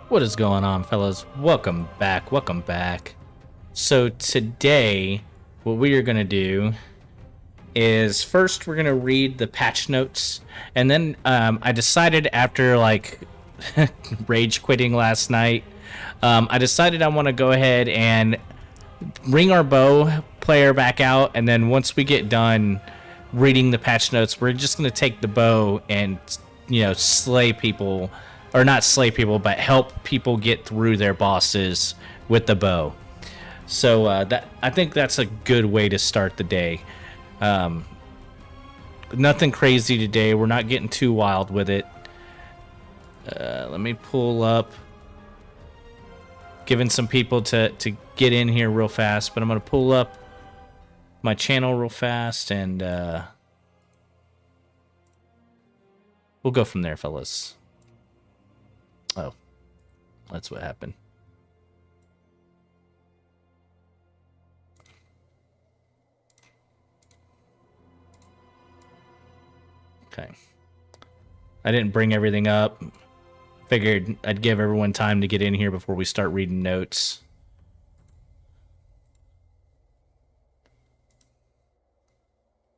What is going on, fellas? Welcome back. Welcome back. So today, what we are going to do is first we're going to read the patch notes, and then I decided after rage quitting last night, I decided I want to go ahead and bring our bow player back out, and then once we get done reading the patch notes, we're just going to take the bow and slay people, or not slay people, but help people get through their bosses with the bow. So that I think that's a good way to start the day. Nothing crazy today. We're not getting too wild with it. Let me pull up. Giving some people to get in here real fast, but I'm going to pull up my channel real fast, and we'll go from there, fellas. Oh, that's what happened. Okay. I didn't bring everything up. Figured I'd give everyone time to get in here before we start reading notes.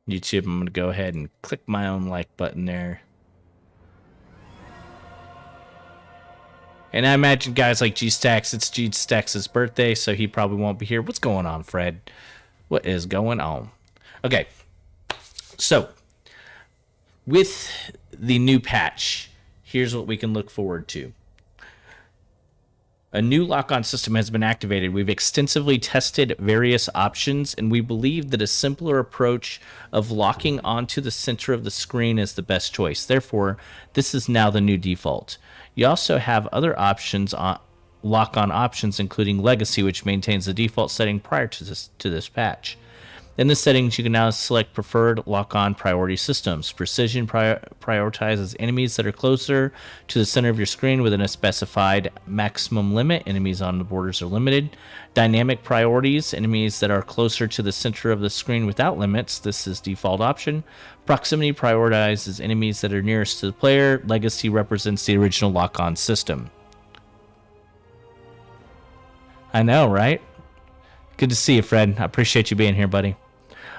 YouTube, I'm going to go ahead and click my own like button there. And I imagine guys like G-Stacks, it's G-Stacks' birthday, so he probably won't be here. What's going on, Fred? What is going on? Okay. So, with the new patch, here's what we can look forward to. A new lock-on system has been activated. We've extensively tested various options, and we believe that a simpler approach of locking onto the center of the screen is the best choice. Therefore, this is now the new default. You also have other options, lock-on options, including Legacy, which maintains the default setting prior to this patch. In the settings, you can now select preferred lock-on priority systems. Precision prioritizes enemies that are closer to the center of your screen within a specified maximum limit. Enemies on the borders are limited. Dynamic priorities, enemies that are closer to the center of the screen without limits. This is default option. Proximity prioritizes enemies that are nearest to the player. Legacy represents the original lock-on system. I know, right? Good to see you, Fred. I appreciate you being here, buddy.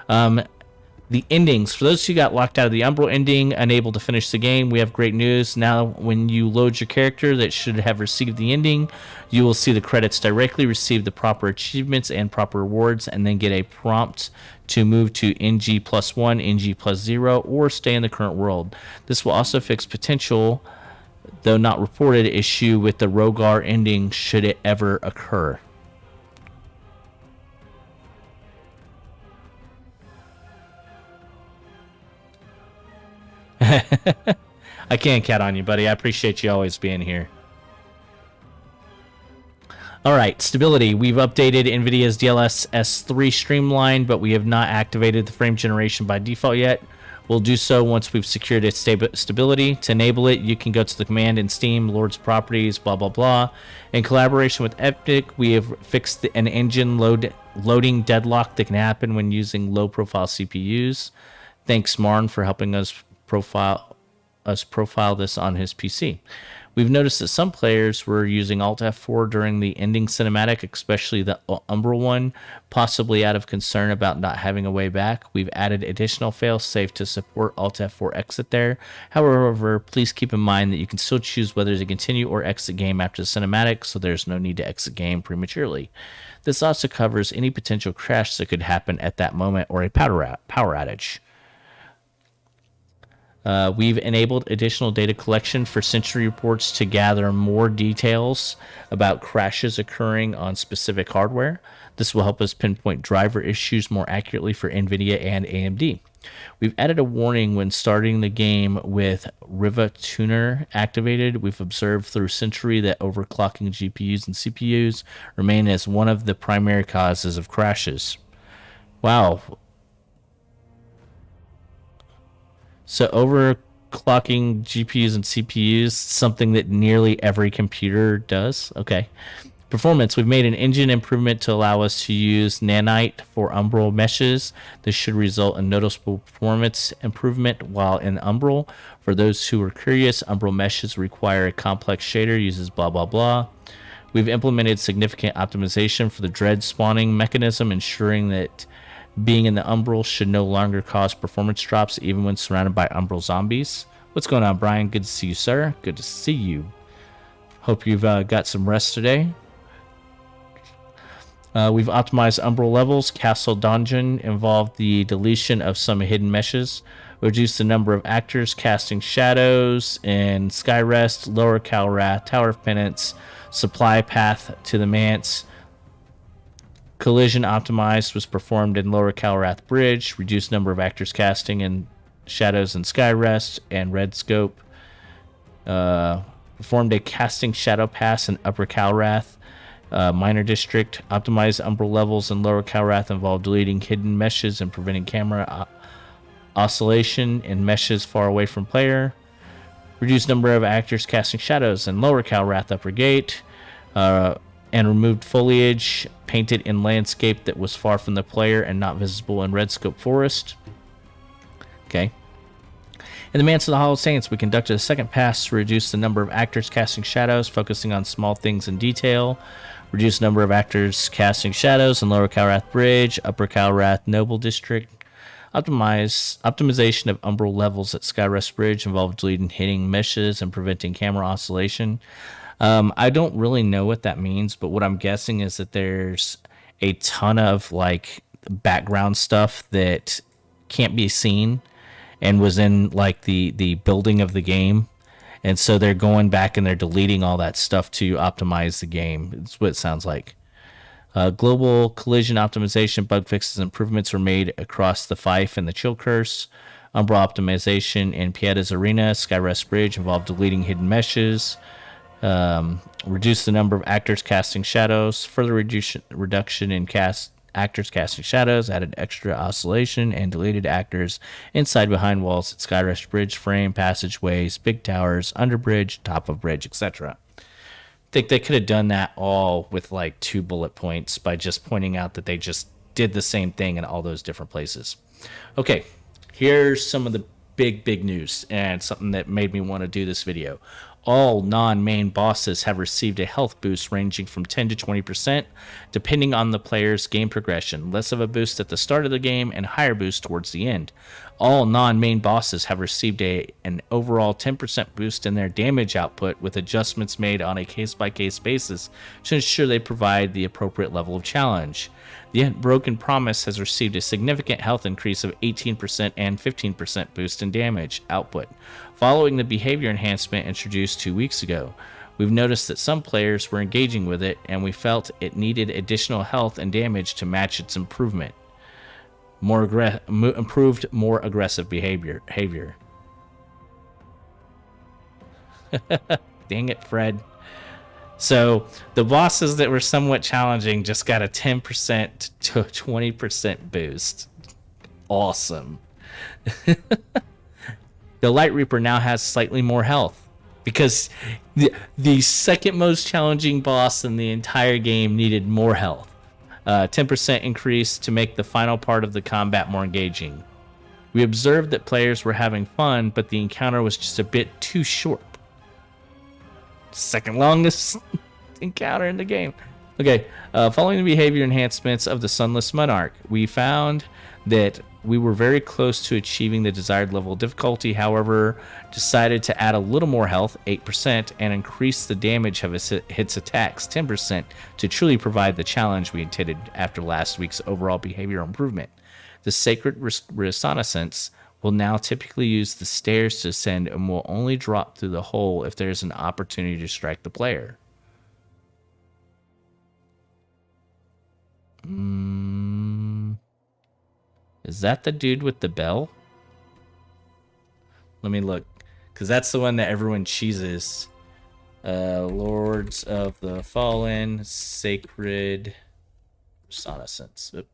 The endings. For those who got locked out of the Umbral ending, unable to finish the game, we have great news. Now, when you load your character that should have received the ending, you will see the credits directly, receive the proper achievements and proper rewards, and then get a prompt to move to NG +1, NG +0, or stay in the current world. This will also fix potential, though not reported, issue with the Rogar ending should it ever occur. I can't count on you, buddy. I appreciate you always being here. Alright, stability. We've updated NVIDIA's DLSS 3 streamline, but we have not activated the frame generation by default yet. We'll do so once we've secured its stability. To enable it, you can go to the command in Steam, Lord's Properties, blah, blah, blah. In collaboration with Epic, we have fixed an engine loading deadlock that can happen when using low-profile CPUs. Thanks, Marn, for helping us profile this on his PC. We've noticed that some players were using Alt F4 during the ending cinematic, especially the Umbral one, possibly out of concern about not having a way back. We've added additional failsafe to support Alt F4 exit there. However, please keep in mind that you can still choose whether to continue or exit game after the cinematic, so there's no need to exit game prematurely. This also covers any potential crash that could happen at that moment or a power outage. We've enabled additional data collection for Sentry reports to gather more details about crashes occurring on specific hardware. This will help us pinpoint driver issues more accurately for NVIDIA and AMD. We've added a warning when starting the game with Riva Tuner activated. We've observed through Sentry that overclocking GPUs and CPUs remain as one of the primary causes of crashes. Wow. So overclocking GPUs and CPUs, something that nearly every computer does. Okay. Performance. We've made an engine improvement to allow us to use nanite for umbral meshes. This should result in noticeable performance improvement while in umbral. For those who are curious, umbral meshes require a complex shader, uses blah blah blah. We've implemented significant optimization for the dread spawning mechanism, ensuring that being in the umbral should no longer cause performance drops even when surrounded by umbral zombies. What's going on, Brian? Good to see you, sir. Good to see you. Hope you've got some rest today. We've optimized umbral levels. Castle Dungeon involved the deletion of some hidden meshes. Reduced the number of actors casting shadows in Skyrest, Lower Calrath, Tower of Penance, Supply Path to the Manse. Collision optimized was performed in Lower Calrath Bridge. Reduced number of actors casting in shadows in Skyrest and Red Scope. Performed a casting shadow pass in Upper Calrath. Minor District. Optimized umbral levels in Lower Calrath involved deleting hidden meshes and preventing camera oscillation in meshes far away from player. Reduced number of actors casting shadows in Lower Calrath Upper Gate. And removed foliage painted in landscape that was far from the player and not visible in Red Scope Forest. Okay. In the Manse of the Hollow Saints, we conducted a second pass to reduce the number of actors casting shadows, focusing on small things in detail. Reduced number of actors casting shadows in Lower Calrath Bridge, Upper Calrath Noble District. Optimization of umbral levels at Skyrest Bridge involved deleting hitting meshes and preventing camera oscillation. I don't really know what that means, but what I'm guessing is that there's a ton of like background stuff that can't be seen and was in like the building of the game. And so they're going back and they're deleting all that stuff to optimize the game. It's what it sounds like. Global collision optimization, bug fixes, improvements were made across the Fife and the Chill Curse. Umbral optimization in Pieda's Arena, Skyrest Bridge involved deleting hidden meshes. Reduce the number of actors casting shadows. Further reduction in actors casting shadows. Added extra oscillation and deleted actors inside behind walls at Skyrest Bridge, frame, passageways, big towers, under bridge, top of bridge, etc. I think they could have done that all with like 2 bullet points by just pointing out that they just did the same thing in all those different places. Okay, here's some of the big news and something that made me want to do this video. All non-main bosses have received a health boost ranging from 10 to 20%, depending on the player's game progression. Less of a boost at the start of the game and higher boost towards the end. All non-main bosses have received an overall 10% boost in their damage output, with adjustments made on a case-by-case basis to ensure they provide the appropriate level of challenge. The Unbroken Promise has received a significant health increase of 18% and 15% boost in damage output, following the behavior enhancement introduced 2 weeks ago. We've noticed that some players were engaging with it, and we felt it needed additional health and damage to match its improvement. Improved, more aggressive behavior. Dang it, Fred. So the bosses that were somewhat challenging just got a 10% to 20% boost. Awesome. The Light Reaper now has slightly more health because the second most challenging boss in the entire game needed more health. 10% increase to make the final part of the combat more engaging. We observed that players were having fun, but the encounter was just a bit too short. Second longest encounter in the game. Okay, following the behavior enhancements of the Sunless Monarch, we found that we were very close to achieving the desired level of difficulty. However, decided to add a little more health, 8%, and increase the damage of its attacks, 10%, to truly provide the challenge we intended after last week's overall behavior improvement. The Sacred Reconnaissance will now typically use the stairs to ascend and will only drop through the hole if there's an opportunity to strike the player. Is that the dude with the bell? Let me look, because that's the one that everyone cheeses. Lords of the Fallen, Sacred Reconnaissance. Oop.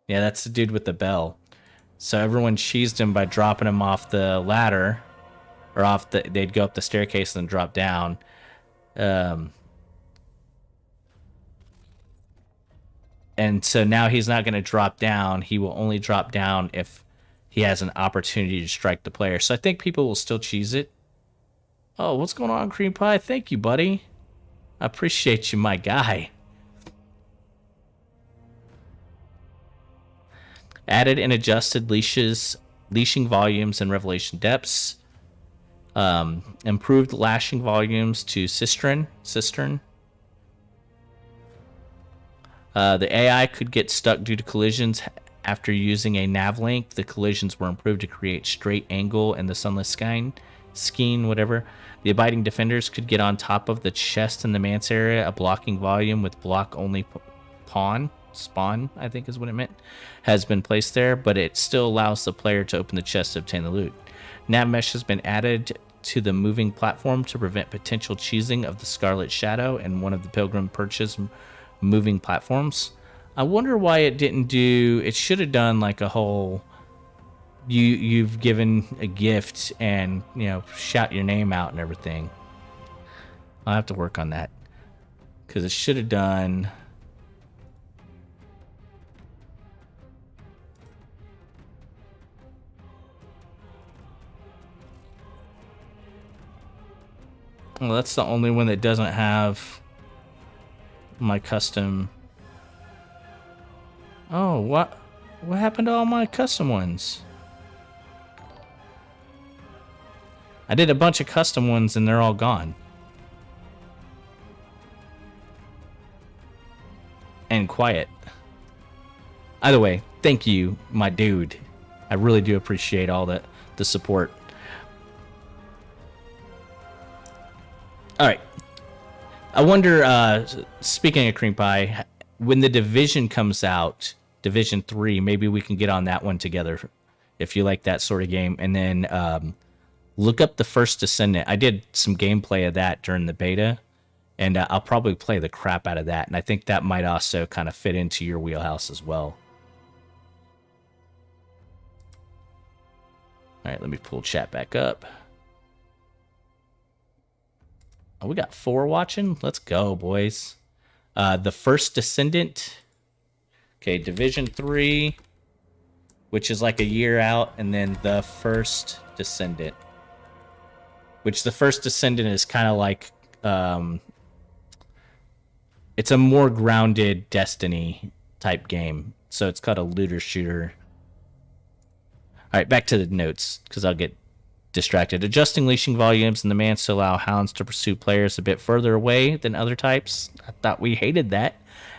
Yeah, that's the dude with the bell. So everyone cheesed him by dropping him off the ladder, or they'd go up the staircase and then drop down. And so now he's not going to drop down. He will only drop down if he has an opportunity to strike the player. So I think people will still cheese it. Oh, what's going on, Cream Pie? Thank you, buddy. I appreciate you, my guy. Added and adjusted leashing volumes and revelation depths. Improved lashing volumes to cistern. The AI could get stuck due to collisions. After using a nav link, the collisions were improved to create straight angle in the sunless skein, whatever. The abiding defenders could get on top of the chest in the manse area. A blocking volume with block only spawn, I think is what it meant, has been placed there, but it still allows the player to open the chest to obtain the loot. Nav mesh has been added to the moving platform to prevent potential cheesing of the Scarlet Shadow and one of the Pilgrim Perch's moving platforms. I wonder why it didn't do. It should have done like a whole. You've given a gift and shout your name out and everything. I'll have to work on that because it should have done. Well, that's the only one that doesn't have my custom. Oh, what happened to all my custom ones? I did a bunch of custom ones and they're all gone. And quiet. Either way, thank you, my dude. I really do appreciate all the support. All right. I wonder, speaking of Cream Pie, when the Division comes out, Division 3, maybe we can get on that one together if you like that sort of game. And then look up The First Descendant. I did some gameplay of that during the beta, and I'll probably play the crap out of that. And I think that might also kind of fit into your wheelhouse as well. All right, let me pull chat back up. Oh, we got 4 watching. Let's go, boys. The First Descendant. Okay, Division 3, which is like a year out, and then The First Descendant. Which The First Descendant is kind of like... it's a more grounded Destiny type game. So it's called a looter shooter. All right, back to the notes, because I'll get distracted. Adjusting leashing volumes in the manse to allow hounds to pursue players a bit further away than other types. I thought we hated that.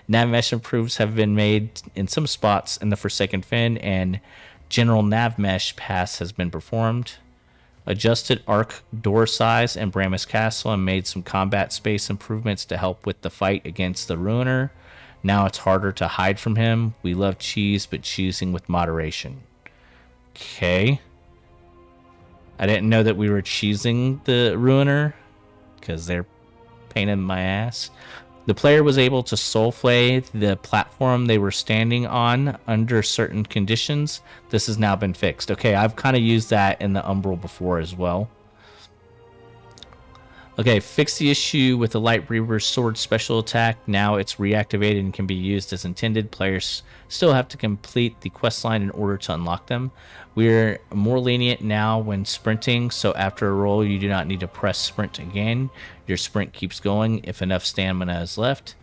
Nav mesh improves have been made in some spots in the Forsaken Fen, and general nav mesh pass has been performed. Adjusted arc door size in Bramus Castle and made some combat space improvements to help with the fight against the Ruiner. Now it's harder to hide from him. We love cheese, but cheesing with moderation. Okay. I didn't know that we were cheesing the Ruiner because they're pain in my ass. The player was able to soulflay the platform they were standing on under certain conditions. This has now been fixed. Okay, I've kind of used that in the Umbral before as well. Okay, fix the issue with the Light Reaver's sword special attack. Now it's reactivated and can be used as intended. Players still have to complete the quest line in order to unlock them. We're more lenient now when sprinting, so after a roll you do not need to press sprint again. Your sprint keeps going if enough stamina is left.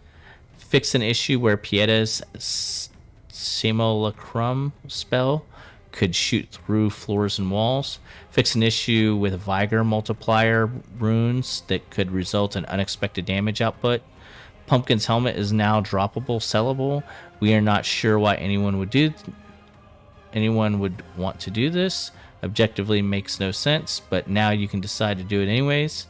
Fix an issue where Pieda's Simulacrum spell could shoot through floors and walls. Fix an issue with Vigor multiplier runes that could result in unexpected damage output. Pumpkin's helmet is now droppable, sellable. We are not sure why anyone would want to do this. Objectively makes no sense, but now you can decide to do it anyways.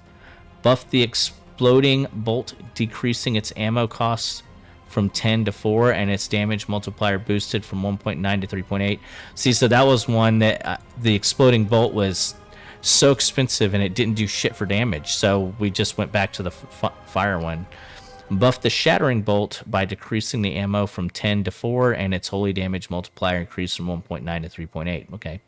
Buff the exploding bolt, decreasing its ammo costs from 10 to 4 and its damage multiplier boosted from 1.9 to 3.8. See, so that was one that the exploding bolt was so expensive and it didn't do shit for damage, so we just went back to the fire one. Buff the shattering bolt by decreasing the ammo from 10 to 4 and its holy damage multiplier increased from 1.9 to 3.8. Okay.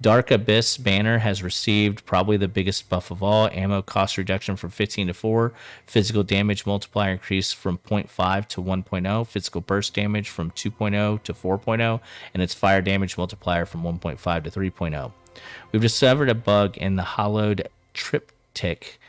Dark Abyss banner has received probably the biggest buff of all. Ammo cost reduction from 15 to 4. Physical damage multiplier increase from 0.5 to 1.0. Physical burst damage from 2.0 to 4.0. And its fire damage multiplier from 1.5 to 3.0. We've discovered a bug in the hollowed triptych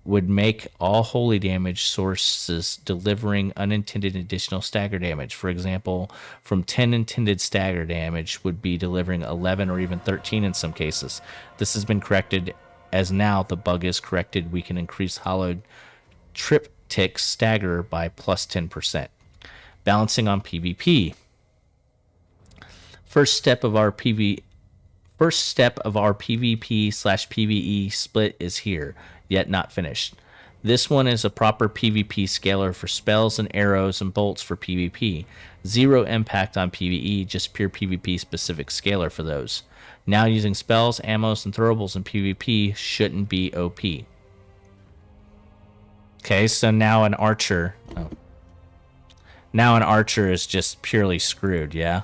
would make all holy damage sources delivering unintended additional stagger damage. For example, from 10 intended stagger damage would be delivering 11 or even 13 in some cases. This has been corrected. As now the bug is corrected, we can increase hollowed triptych stagger by plus 10%. Balancing on PvP. First step of our PvP /PvE split is here, yet not finished. This one is a proper PvP scaler for spells and arrows and bolts for PvP. Zero impact on PvE, just pure PvP specific scaler for those. Now using spells, ammos, and throwables in PvP shouldn't be OP. Okay, so now an archer... Oh. Now an archer is just purely screwed, yeah?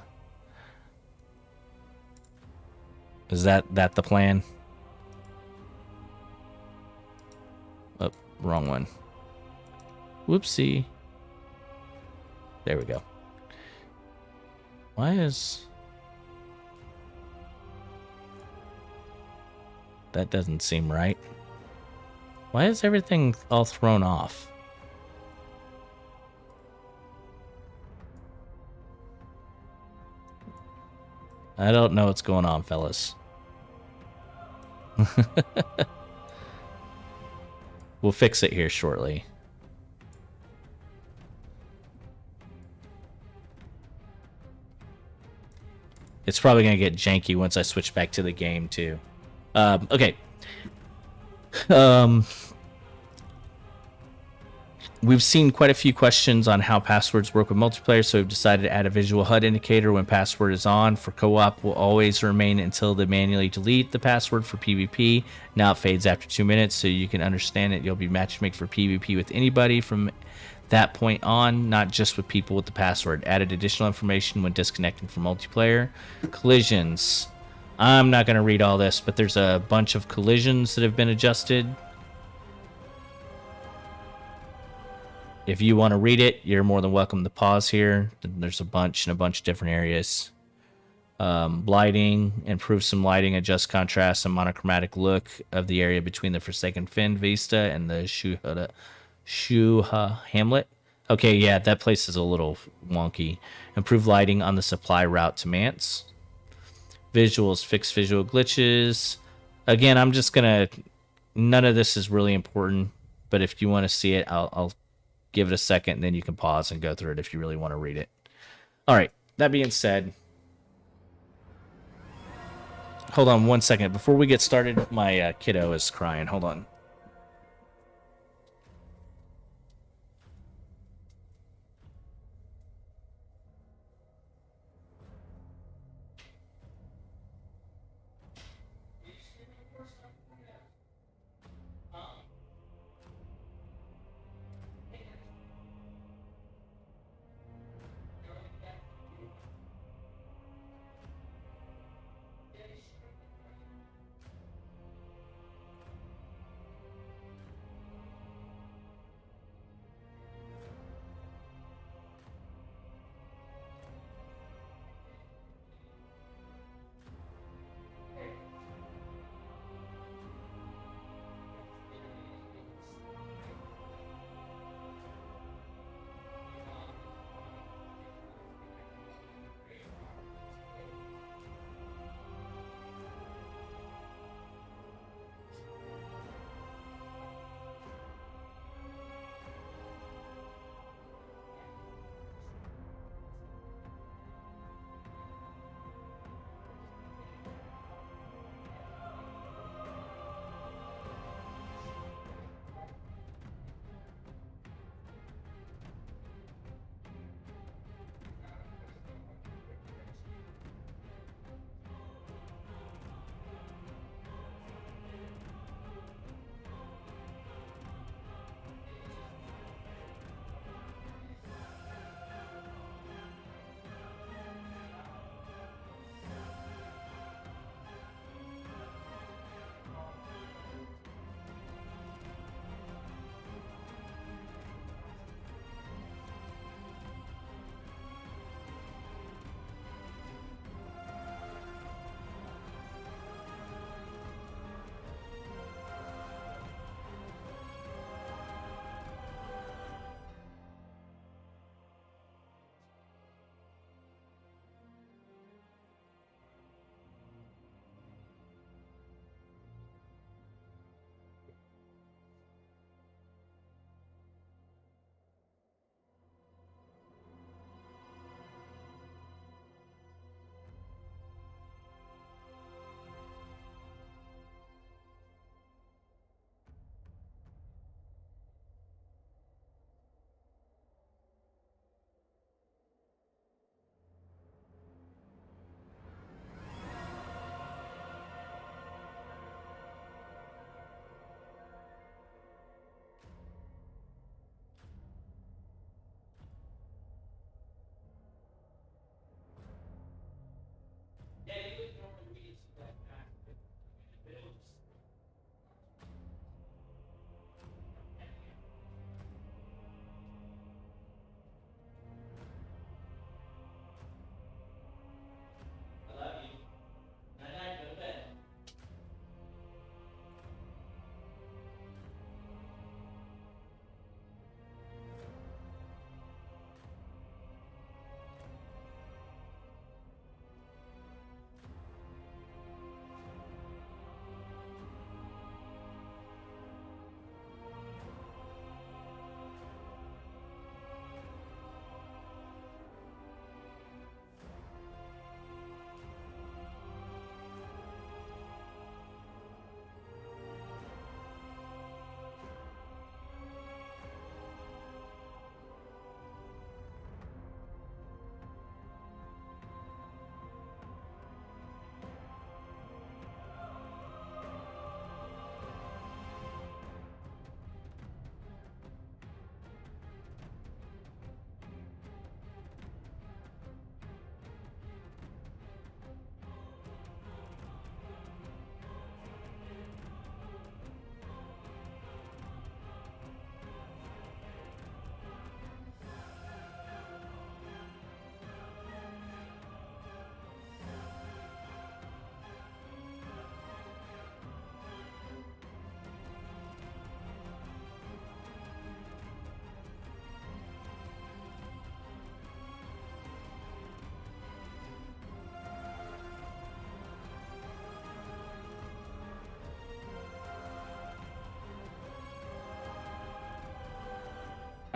Is that the plan? Oh, wrong one. Whoopsie. There we go. Why is... That doesn't seem right. Why is everything all thrown off? I don't know what's going on, fellas. We'll fix it here shortly. It's probably going to get janky once I switch back to the game, too. Okay. We've seen quite a few questions on how passwords work with multiplayer, so we've decided to add a visual HUD indicator when password is on. For co-op, will always remain until they manually delete the password. For PvP, now it fades after 2 minutes, so you can understand it. You'll be matchmaking for PvP with anybody from that point on, not just with people with the password. Added additional information when disconnecting from multiplayer. Collisions. I'm not going to read all this, but there's a bunch of collisions that have been adjusted. If you want to read it, you're more than welcome to pause here. There's a bunch in a bunch of different areas. Lighting, improve some lighting, adjust contrast and monochromatic look of the area between the Forsaken Fen Vista and the Shuha Hamlet. Okay, yeah, that place is a little wonky. Improve lighting on the supply route to Mance. Visuals, fix visual glitches. Again, I'm just gonna... None of this is really important, but if you want to see it, I'll give it a second, and then you can pause and go through it if you really want to read it. All right, that being said, hold on one second. Before we get started, my kiddo is crying. Hold on.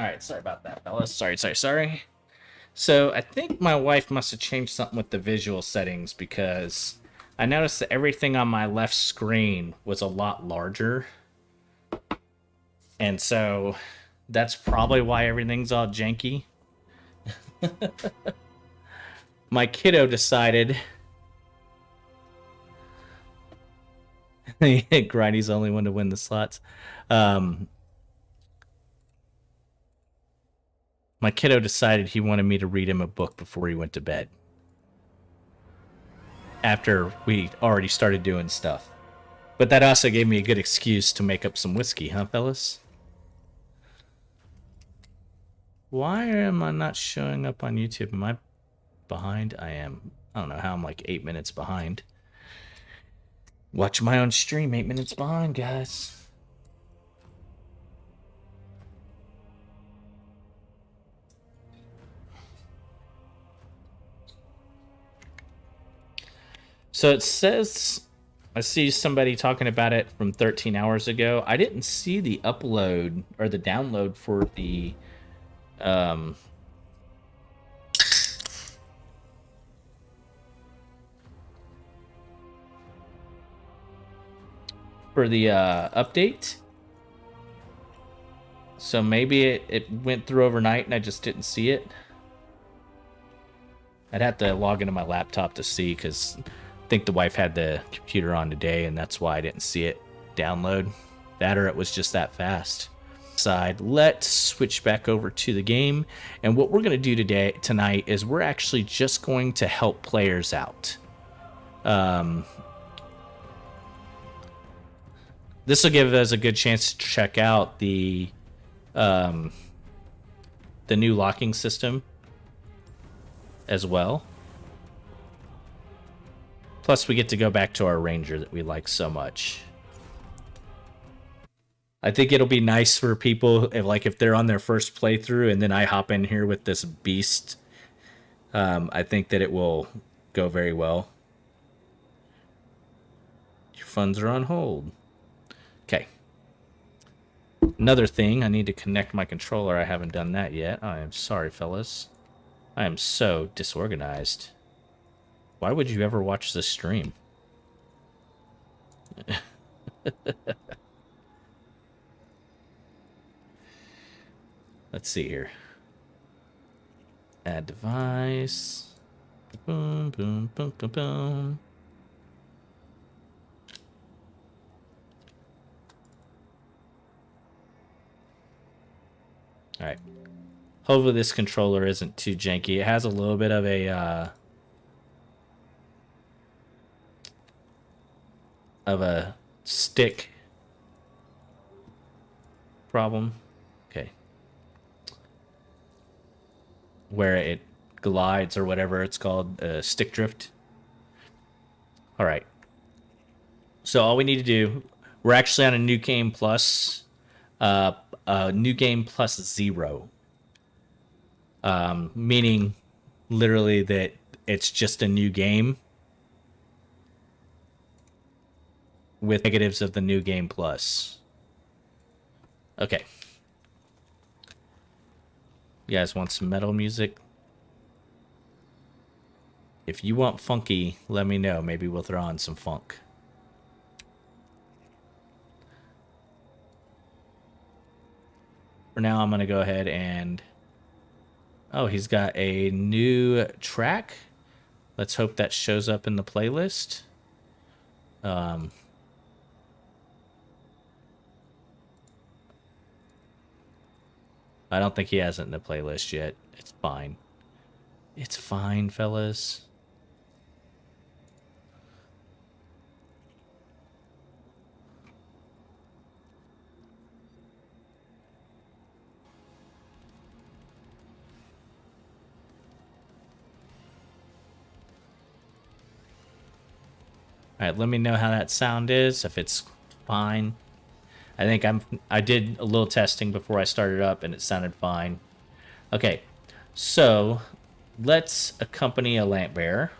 All right, sorry about that, fellas. Sorry. So I think my wife must have changed something with the visual settings because I noticed that everything on my left screen was a lot larger. And so that's probably why everything's all janky. My kiddo decided Grindy's the only one to win the slots. My kiddo decided he wanted me to read him a book before he went to bed. After we already started doing stuff. But that also gave me a good excuse to make up some whiskey, huh, fellas? Why am I not showing up on YouTube? Am I behind? I am. I don't know how I'm like 8 minutes behind. Watch my own stream, 8 minutes behind, guys. So it says, I see somebody talking about it from 13 hours ago. I didn't see the upload or the download for the update. So maybe it went through overnight and I just didn't see it. I'd have to log into my laptop to see because I think the wife had the computer on today and that's why I didn't see it download. That or it was just that fast. Let's switch back over to the game, and what we're going to do tonight is we're actually just going to help players out. This will give us a good chance to check out the new locking system as well. Plus we get to go back to our ranger that we like so much. I think it'll be nice for people if they're on their first playthrough and then I hop in here with this beast. I think that it will go very well. Your funds are on hold. Okay. Another thing, I need to connect my controller. I haven't done that yet. I am sorry, fellas. I am so disorganized. Why would you ever watch this stream? Let's see here. Add device. Boom, boom, boom, boom, boom. All right. Hopefully this controller isn't too janky. It has a little bit of a stick problem. Okay. Where it glides or whatever it's called, stick drift. All right. So all we need to do, we're actually on a new game plus, new game plus 0. Meaning literally that it's just a new game with negatives of the new game plus. Okay. You guys want some metal music? If you want funky, let me know. Maybe we'll throw on some funk. For now, I'm going to go ahead and... Oh, he's got a new track. Let's hope that shows up in the playlist. I don't think he has it in the playlist yet. It's fine. It's fine, fellas. All right, let me know how that sound is, if it's fine. I think I did a little testing before I started up and it sounded fine. Okay, so let's accompany a lamp bearer.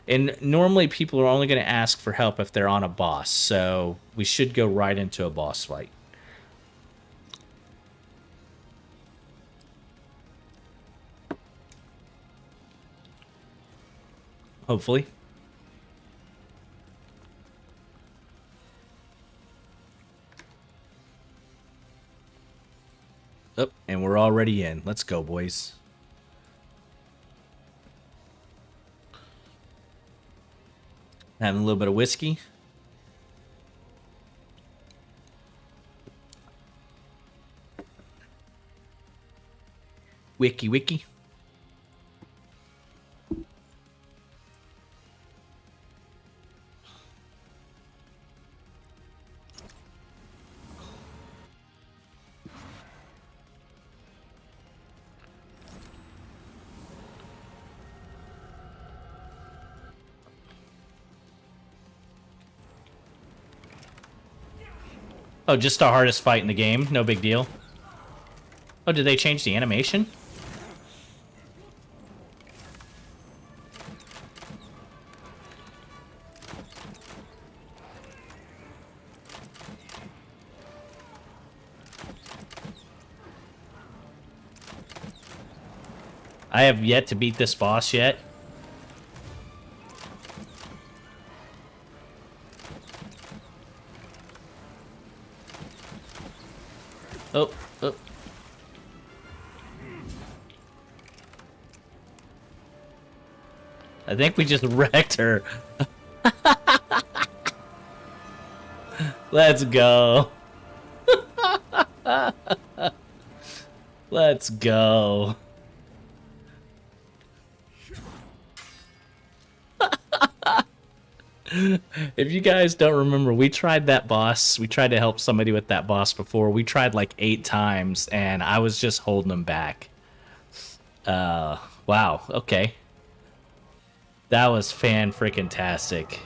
And normally people are only going to ask for help if they're on a boss, so we should go right into a boss fight. Hopefully. Oh, and we're already in. Let's go, boys. Having a little bit of whiskey. Wiki wiki. Oh, just the hardest fight in the game. No big deal. Oh, did they change the animation? I have yet to beat this boss yet. Oh, oh. I think we just wrecked her. Let's go. Let's go. If you guys don't remember, we tried that boss. We tried to help somebody with that boss before. We tried like 8 times, and I was just holding them back. Wow. Okay. That was fan-freaking-tastic.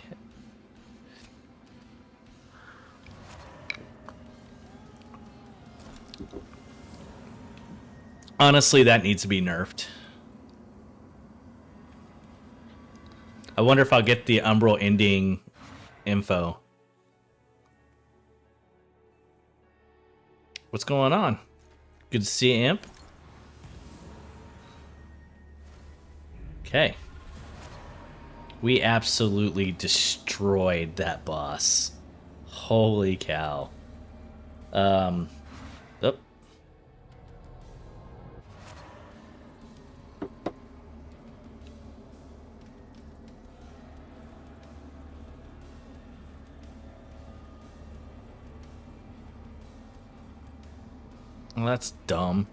Honestly, that needs to be nerfed. I wonder if I'll get the Umbral ending info. What's going on? Good to see you, Imp. Okay. We absolutely destroyed that boss. Holy cow. Oh. Well, that's dumb.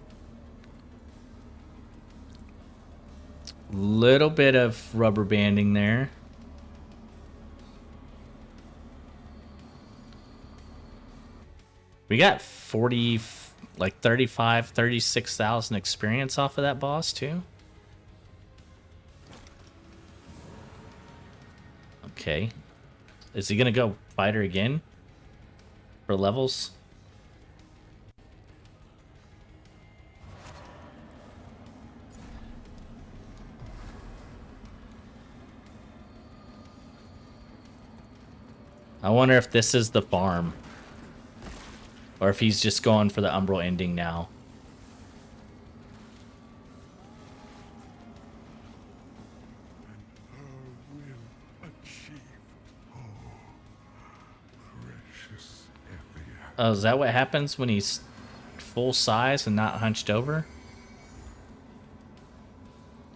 Little bit of rubber banding there. We got 40, like 35, 36,000 experience off of that boss too. Okay. Is he gonna go fight her again? For levels? I wonder if this is the farm. Or if he's just going for the Umbral ending now. Oh, is that what happens when he's full size and not hunched over?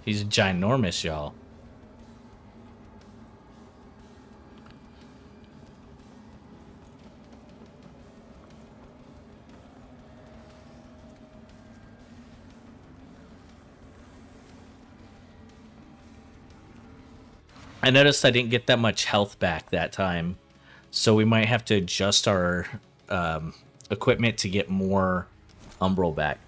He's ginormous, y'all. I noticed I didn't get that much health back that time, so we might have to adjust our equipment to get more Umbral back.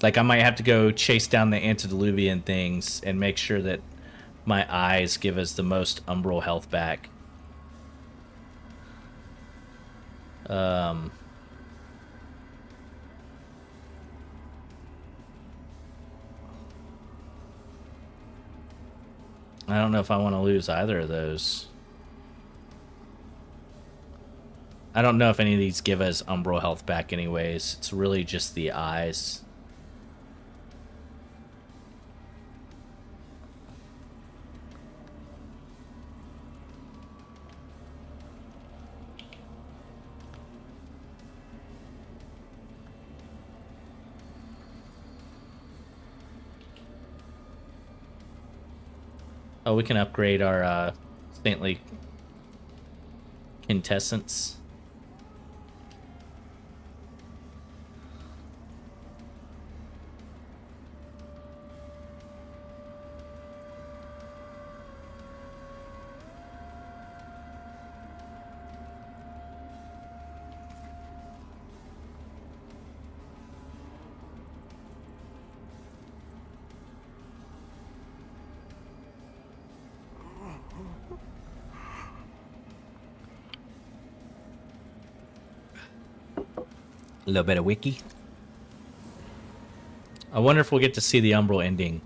Like, I might have to go chase down the antediluvian things and make sure that my eyes give us the most Umbral health back. I don't know if I want to lose either of those. I don't know if any of these give us Umbral health back anyways. It's really just the eyes. Oh, we can upgrade our Saintly Quintessence. A little bit of wiki. I wonder if we'll get to see the Umbral ending.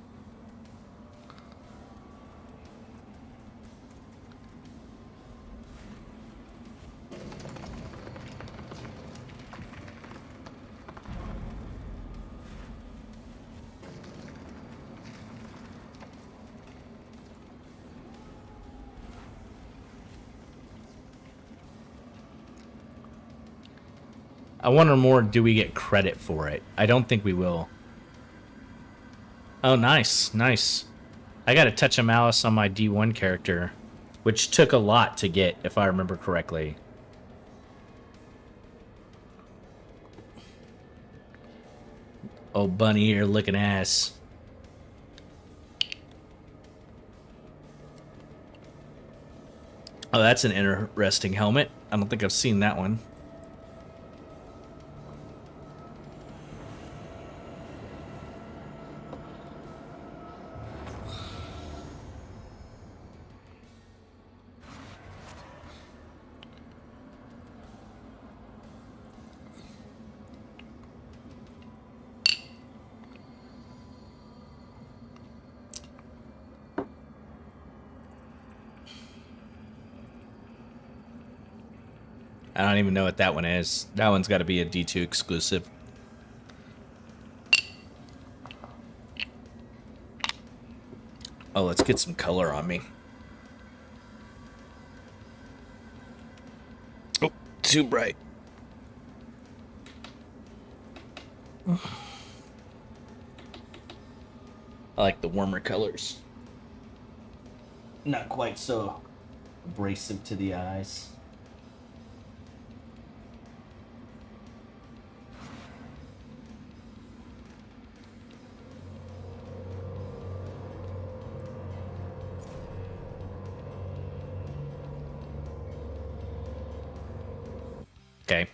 I wonder more, do we get credit for it? I don't think we will. Oh, nice, nice. I got a touch of malice on my D1 character, which took a lot to get, if I remember correctly. Oh, bunny ear looking ass. Oh, that's an interesting helmet. I don't think I've seen that one. I don't even know what that one is. That one's got to be a D2 exclusive. Oh, let's get some color on me. Oh, too bright. I like the warmer colors. Not quite so abrasive to the eyes. Okay.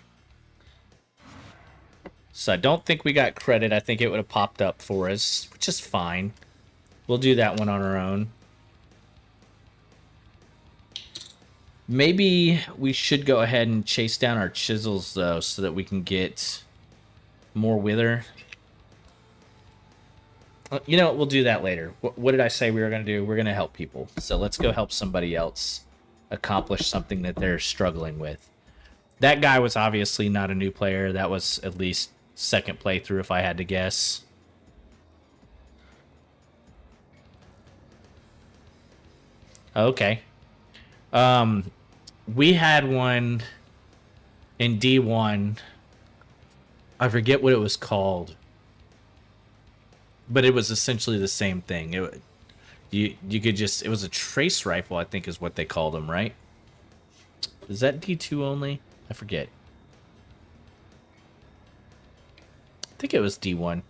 So I don't think we got credit. I think it would have popped up for us, which is fine. We'll do that one on our own. Maybe we should go ahead and chase down our chisels, though, so that we can get more wither. You know what? We'll do that later. What did I say we were going to do? We're going to help people. So let's go help somebody else accomplish something that they're struggling with. That guy was obviously not a new player. That was at least second playthrough, if I had to guess. Okay. We had one in D1. I forget what it was called, but it was essentially the same thing. You could just, it was a trace rifle, I think is what they called them, right? Is that D2 only? I forget. I think it was D1.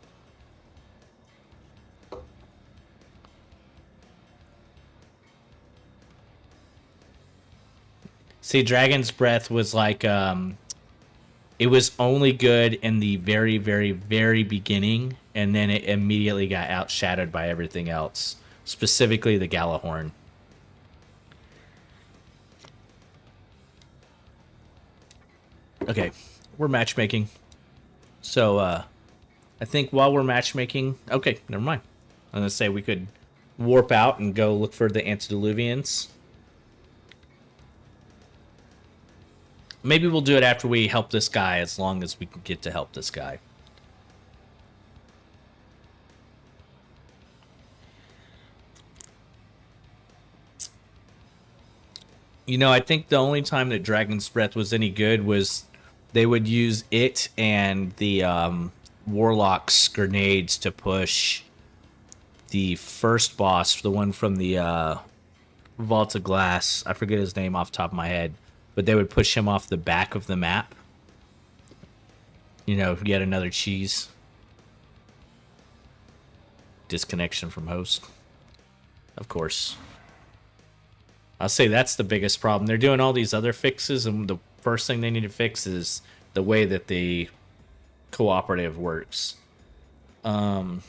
See, Dragon's Breath was like, it was only good in the very, very, very beginning, and then it immediately got outshadowed by everything else, specifically the Galahorn. Okay, we're matchmaking. So, I think while we're matchmaking... Okay, never mind. I'm going to say we could warp out and go look for the Antediluvians. Maybe we'll do it after we help this guy, as long as we can get to help this guy. You know, I think the only time that Dragon's Breath was any good was they would use it and the Warlock's grenades to push the first boss, the one from the Vault of Glass. I forget his name off the top of my head, but they would push him off the back of the map. You know, yet another cheese. Disconnection from host. Of course. I'll say that's the biggest problem. They're doing all these other fixes, and the first thing they need to fix is the way that the cooperative works. Where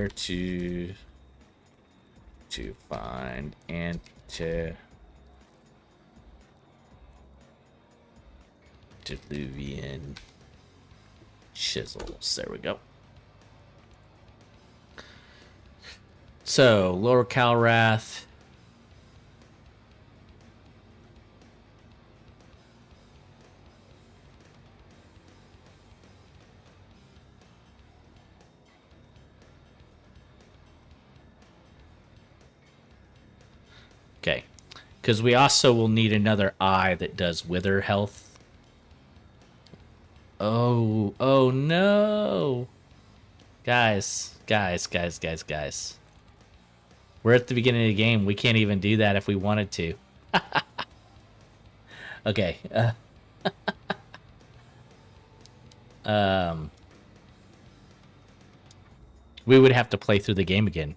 to find antediluvian chisels. There we go. So, Lower Calrath. Okay, because we also will need another eye that does wither health. Oh no. Guys. We're at the beginning of the game. We can't even do that if we wanted to. Okay. We would have to play through the game again.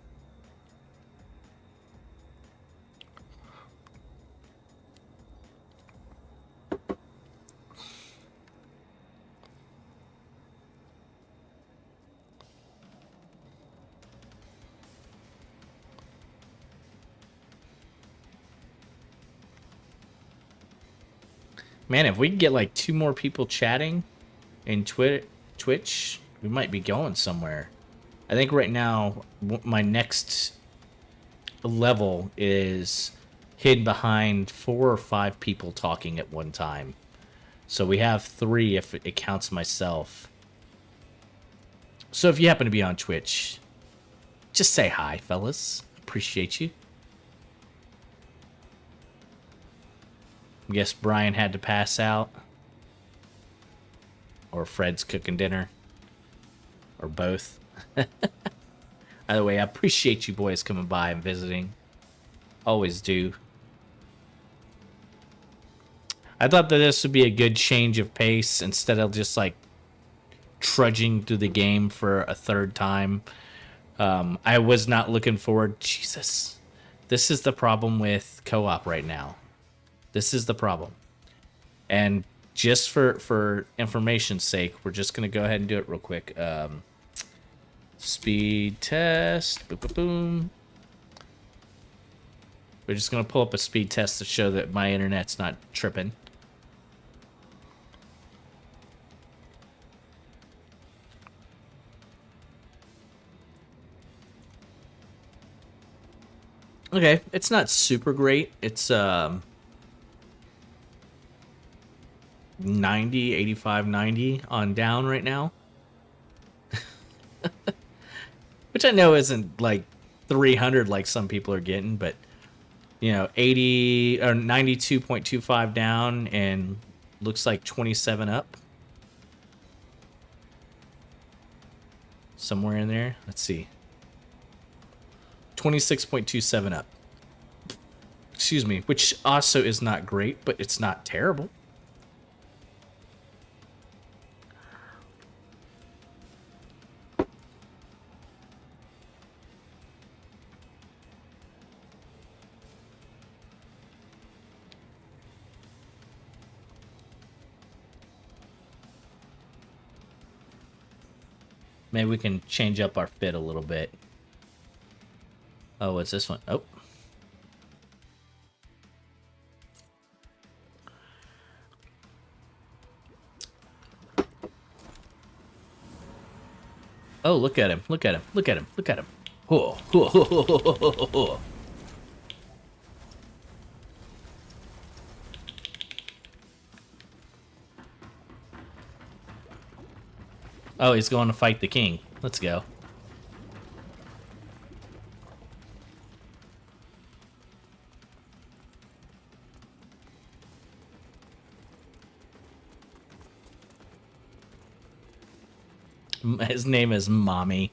Man, if we can get like 2 more people chatting in Twitch, we might be going somewhere. I think right now my next level is hidden behind 4 or 5 people talking at one time. So we have 3 if it counts myself. So if you happen to be on Twitch, just say hi, fellas. Appreciate you. I guess Brian had to pass out. Or Fred's cooking dinner. Or both. Either way, I appreciate you boys coming by and visiting. Always do. I thought that this would be a good change of pace instead of just like trudging through the game for a 3rd time. I was not looking forward. Jesus. This is the problem with co-op right now. This is the problem. And just for information's sake, we're just going to go ahead and do it real quick. Speed test. Boom, boom, boom. We're just going to pull up a speed test to show that my internet's not tripping. Okay, it's not super great. It's 90, 85, 90 on down right now. Which I know isn't like 300 like some people are getting, but you know, 80 or 92.25 down and looks like 27 up. Somewhere in there. Let's see. 26.27 up. Excuse me, which also is not great, but it's not terrible. Maybe we can change up our fit a little bit. Oh, what's this one? Oh. Oh, look at him. Look at him. Look at him. Look at him. Oh, oh, oh, oh, oh, oh, oh. Oh, he's going to fight the king. Let's go. His name is Mommy.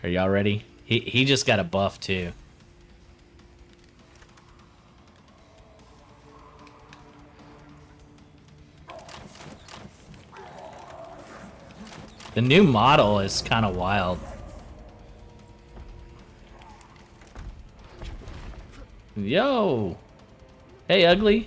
Are y'all ready? He just got a buff too. The new model is kind of wild. Yo! Hey, ugly.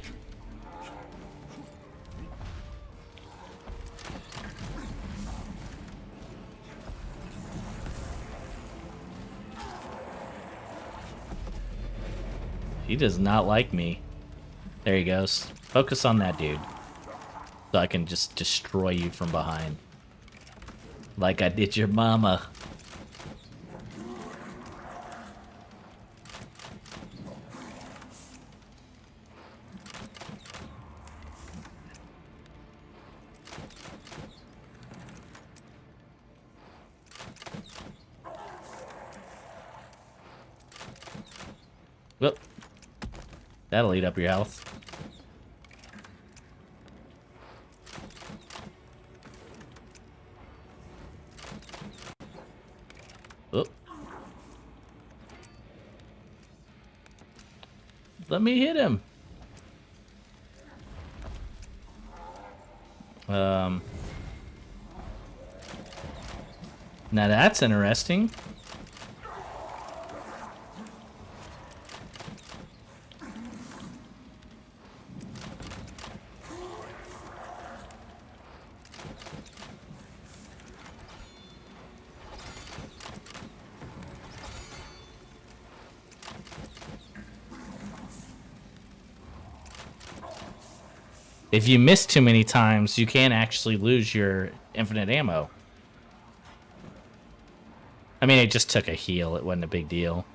He does not like me. There he goes. Focus on that dude. So I can just destroy you from behind. Like I did your mama. Whoop. That'll eat up your health. Whoop. Let me hit him. Now that's interesting. If you miss too many times, you can actually lose your infinite ammo. I mean, it just took a heal. It wasn't a big deal.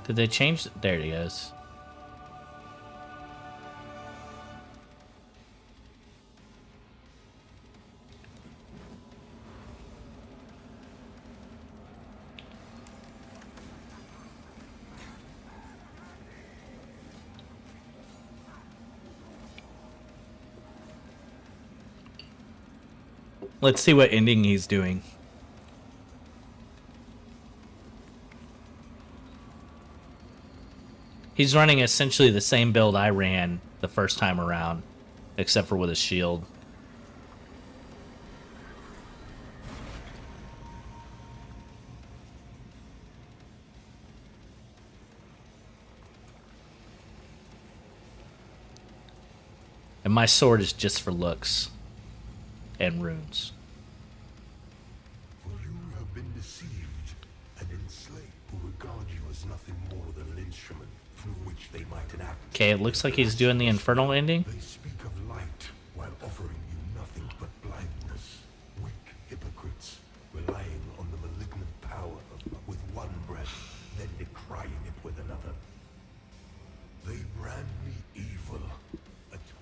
Did they change? There he is. Let's see what ending he's doing. He's running essentially the same build I ran the first time around, except for with a shield. And my sword is just for looks and runes. For you have been deceived and enslaved who regard you as nothing more than an instrument through which they might enact. Okay, it looks like he's doing the infernal ending. They speak of light while offering you nothing but blindness. Weak hypocrites, relying on the malignant power of with one breath, then decrying it with another. They brand me evil,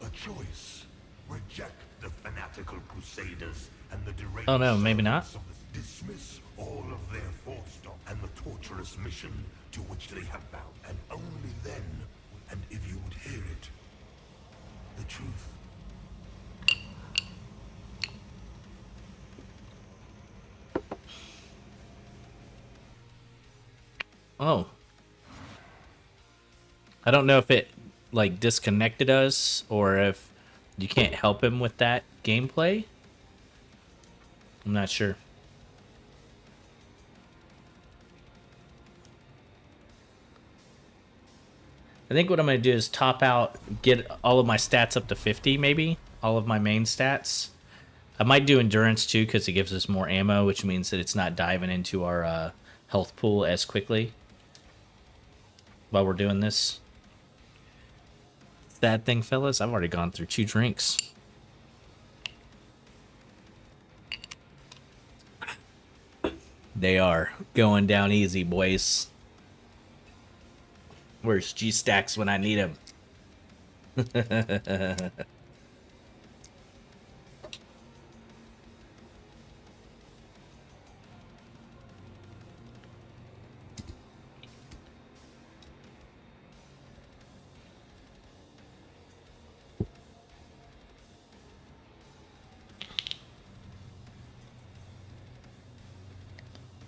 a choice. Reject the fanatical crusaders and the deranged. Oh no, maybe not. Dismiss all of their forced and the torturous mission to which they have bound, and only then, and if you would hear it, the truth. Oh. I don't know if it like disconnected us or if you can't help him with that gameplay. I'm not sure. I think what I'm going to do is top out, get all of my stats up to 50 maybe, all of my main stats. I might do endurance too because it gives us more ammo, which means that it's not diving into our health pool as quickly while we're doing this. Sad thing, fellas, I've already gone through 2 drinks. They are going down easy, boys. Where's G-Stacks when I need him?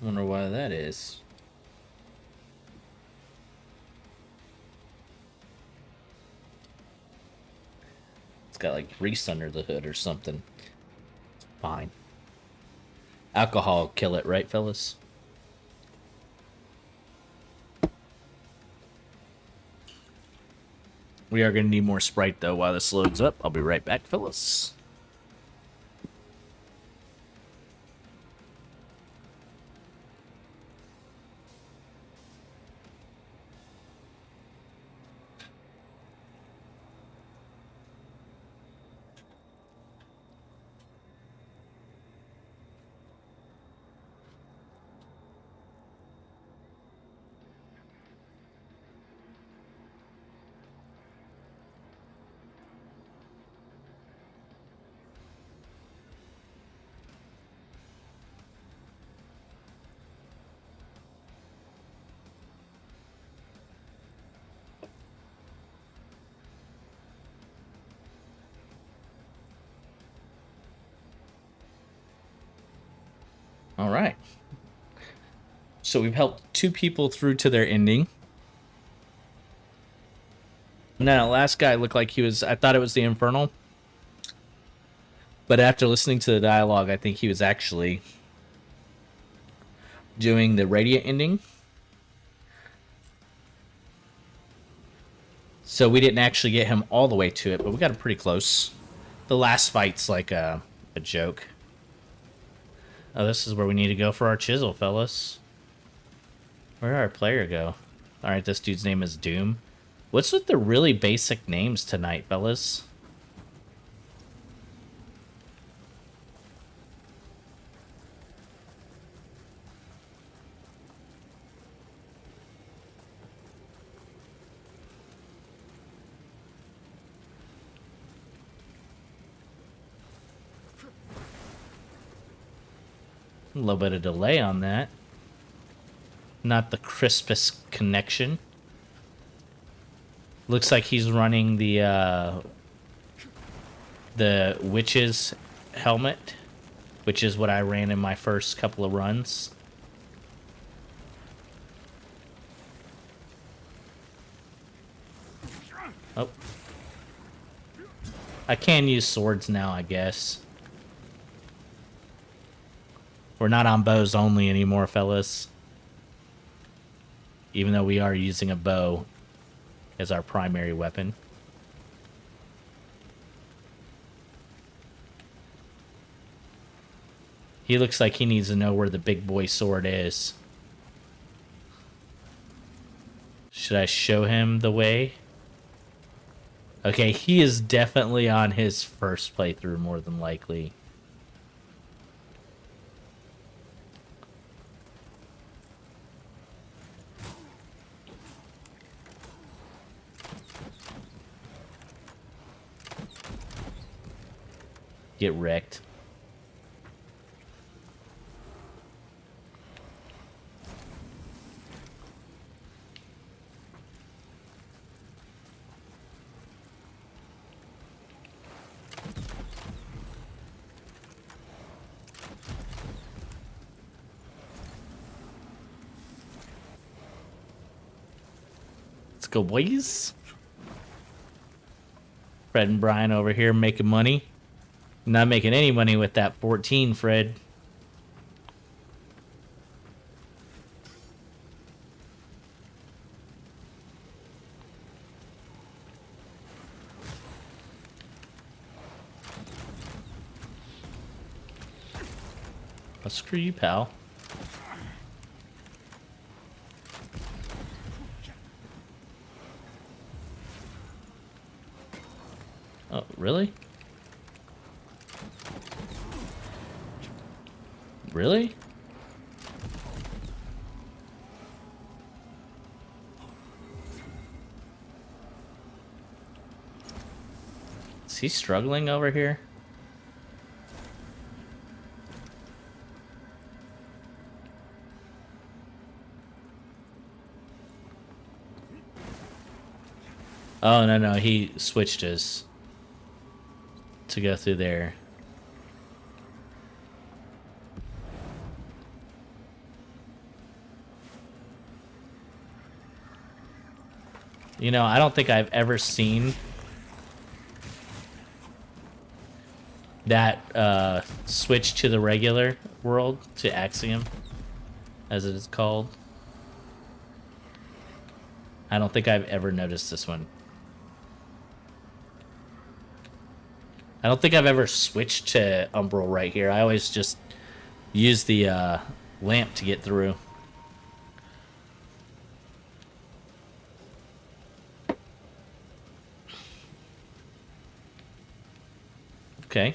Wonder why that is. It's got like grease under the hood or something. Fine. Alcohol will kill it, right, fellas? We are going to need more Sprite, though, while this loads up. I'll be right back, fellas. All right. So we've helped 2 people through to their ending. Now, the last guy looked like he was... I thought it was the Infernal. But after listening to the dialogue, I think he was actually doing the Radiant ending. So we didn't actually get him all the way to it, but we got him pretty close. The last fight's like a joke. Oh, this is where we need to go for our chisel, fellas. Where did our player go? Alright, this dude's name is Doom. What's with the really basic names tonight, fellas? A little bit of delay on that. Not the crispest connection. Looks like he's running the witch's helmet, which is what I ran in my first couple of runs. Oh. I can use swords now, I guess. We're not on bows only anymore, fellas. Even though we are using a bow as our primary weapon. He looks like he needs to know where the big boy sword is. Should I show him the way? Okay, he is definitely on his first playthrough, more than likely. Get wrecked. Let's go, boys. Fred and Brian over here making money. Not making any money with that 14, Fred. Well, screw you, pal. Really? Really? Is he struggling over here? Oh, no, no, he switched his to go through there. You know, I don't think I've ever seen that switch to the regular world, to Axiom, as it is called. I don't think I've ever noticed this one. I don't think I've ever switched to Umbral right here. I always just use the lamp to get through. Okay.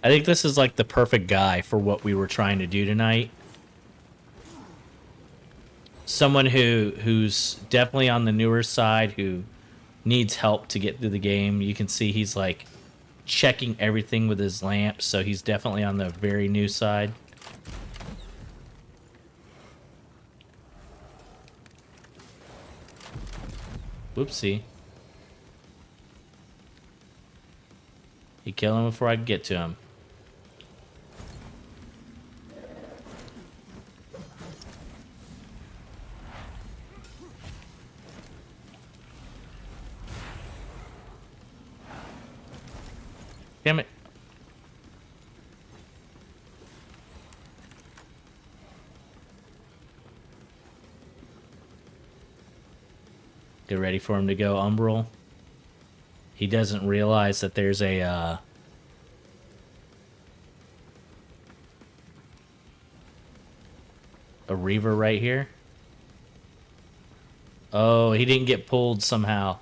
I think this is like the perfect guy for what we were trying to do tonight. Someone who's definitely on the newer side, who needs help to get through the game. You can see he's like checking everything with his lamp, so he's definitely on the very new side. Whoopsie. He killed him before I could get to him. Damn it. Get ready for him to go Umbral. He doesn't realize that there's a Reaver right here. Oh, he didn't get pulled somehow.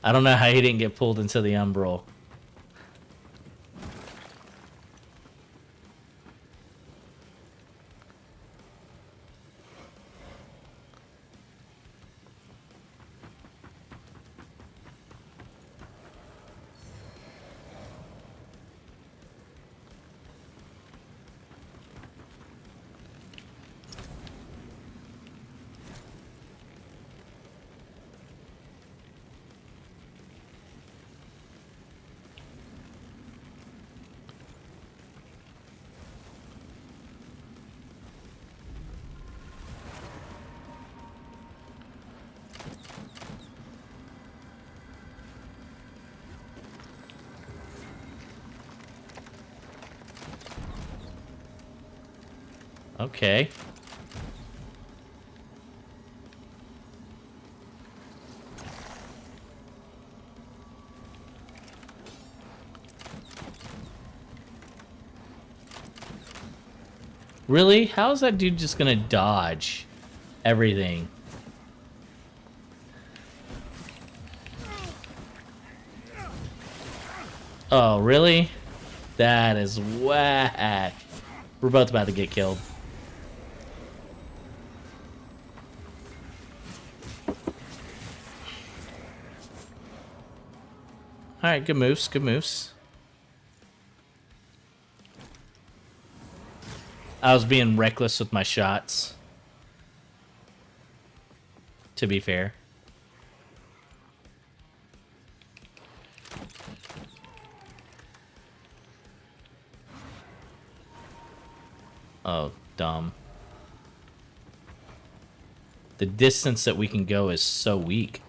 I don't know how he didn't get pulled into the Umbral. Okay. Really? How is that dude just gonna dodge everything? Oh, really? That is whack. We're both about to get killed. Alright, good moves, good moves. I was being reckless with my shots, to be fair. Oh, dumb. The distance that we can go is so weak.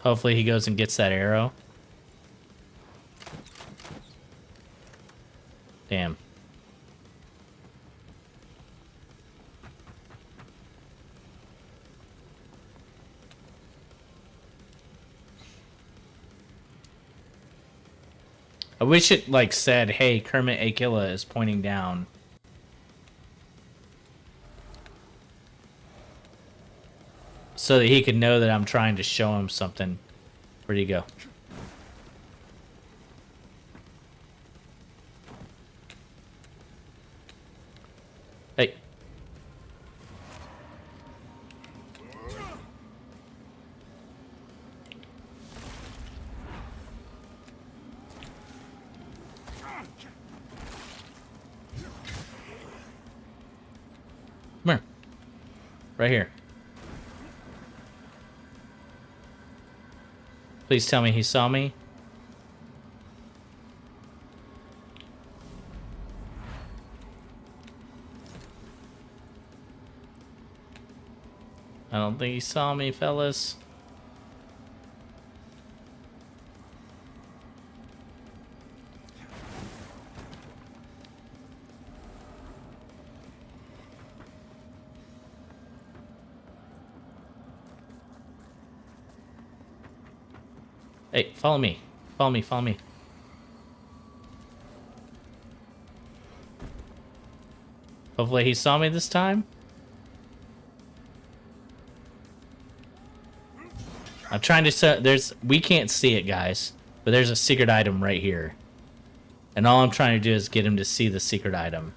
Hopefully he goes and gets that arrow. Damn. I wish it like said, "Hey, Kermit Akilla is pointing down." So that he could know that I'm trying to show him something. Where'd he go? Hey. Come here. Right here. Please tell me he saw me. I don't think he saw me, fellas. Hey, follow me. Follow me, follow me. Hopefully he saw me this time. I'm trying to we can't see it, guys, but there's a secret item right here. And all I'm trying to do is get him to see the secret item.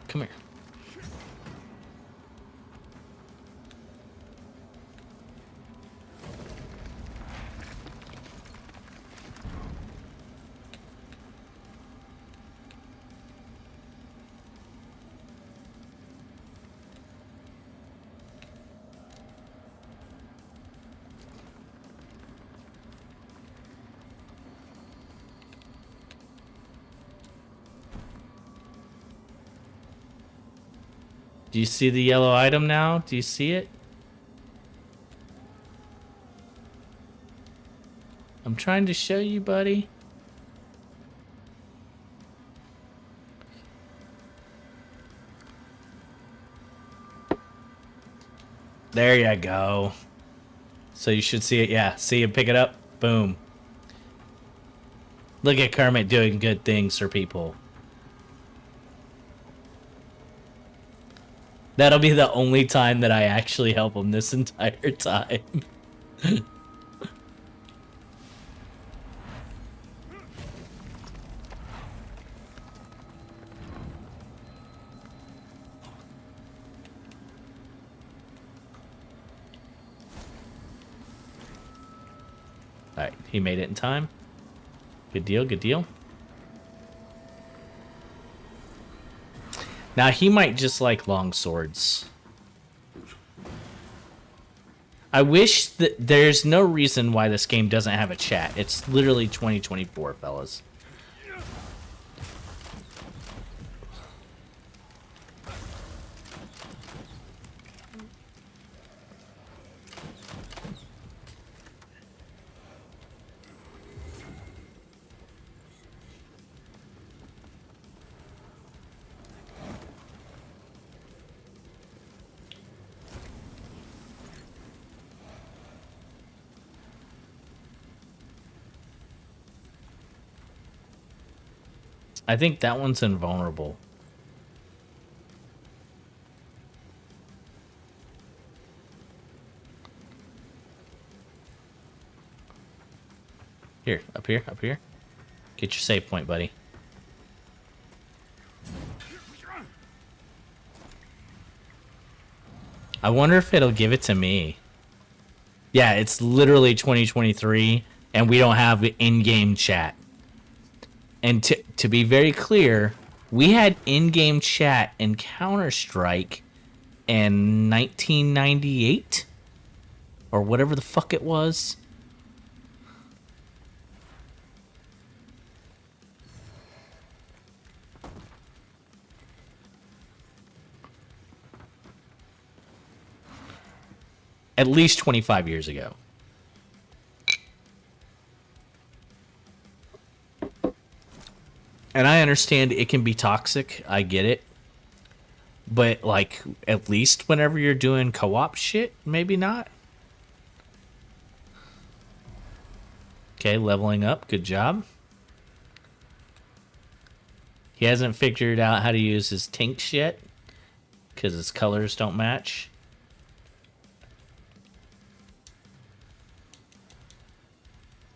Come here. Do you see the yellow item now? Do you see it? I'm trying to show you, buddy. There you go. So you should see it. Yeah, see it, pick it up. Boom. Look at Kermit doing good things for people. That'll be the only time that I actually help him this entire time. Alright, he made it in time. Good deal, good deal. Now, he might just like long swords. I wish that there's no reason why this game doesn't have a chat. It's literally 2024, fellas. I think that one's invulnerable. Here, up here, up here. Get your save point, buddy. I wonder if it'll give it to me. Yeah, it's literally 2023, and we don't have in-game chat. And to be very clear, we had in-game chat in Counter-Strike in 1998 or whatever the fuck it was. at least 25 years ago. And I understand it can be toxic. I get it. But, like, at least whenever you're doing co-op shit, maybe not. Okay, leveling up. Good job. He hasn't figured out how to use his tinks yet, because his colors don't match.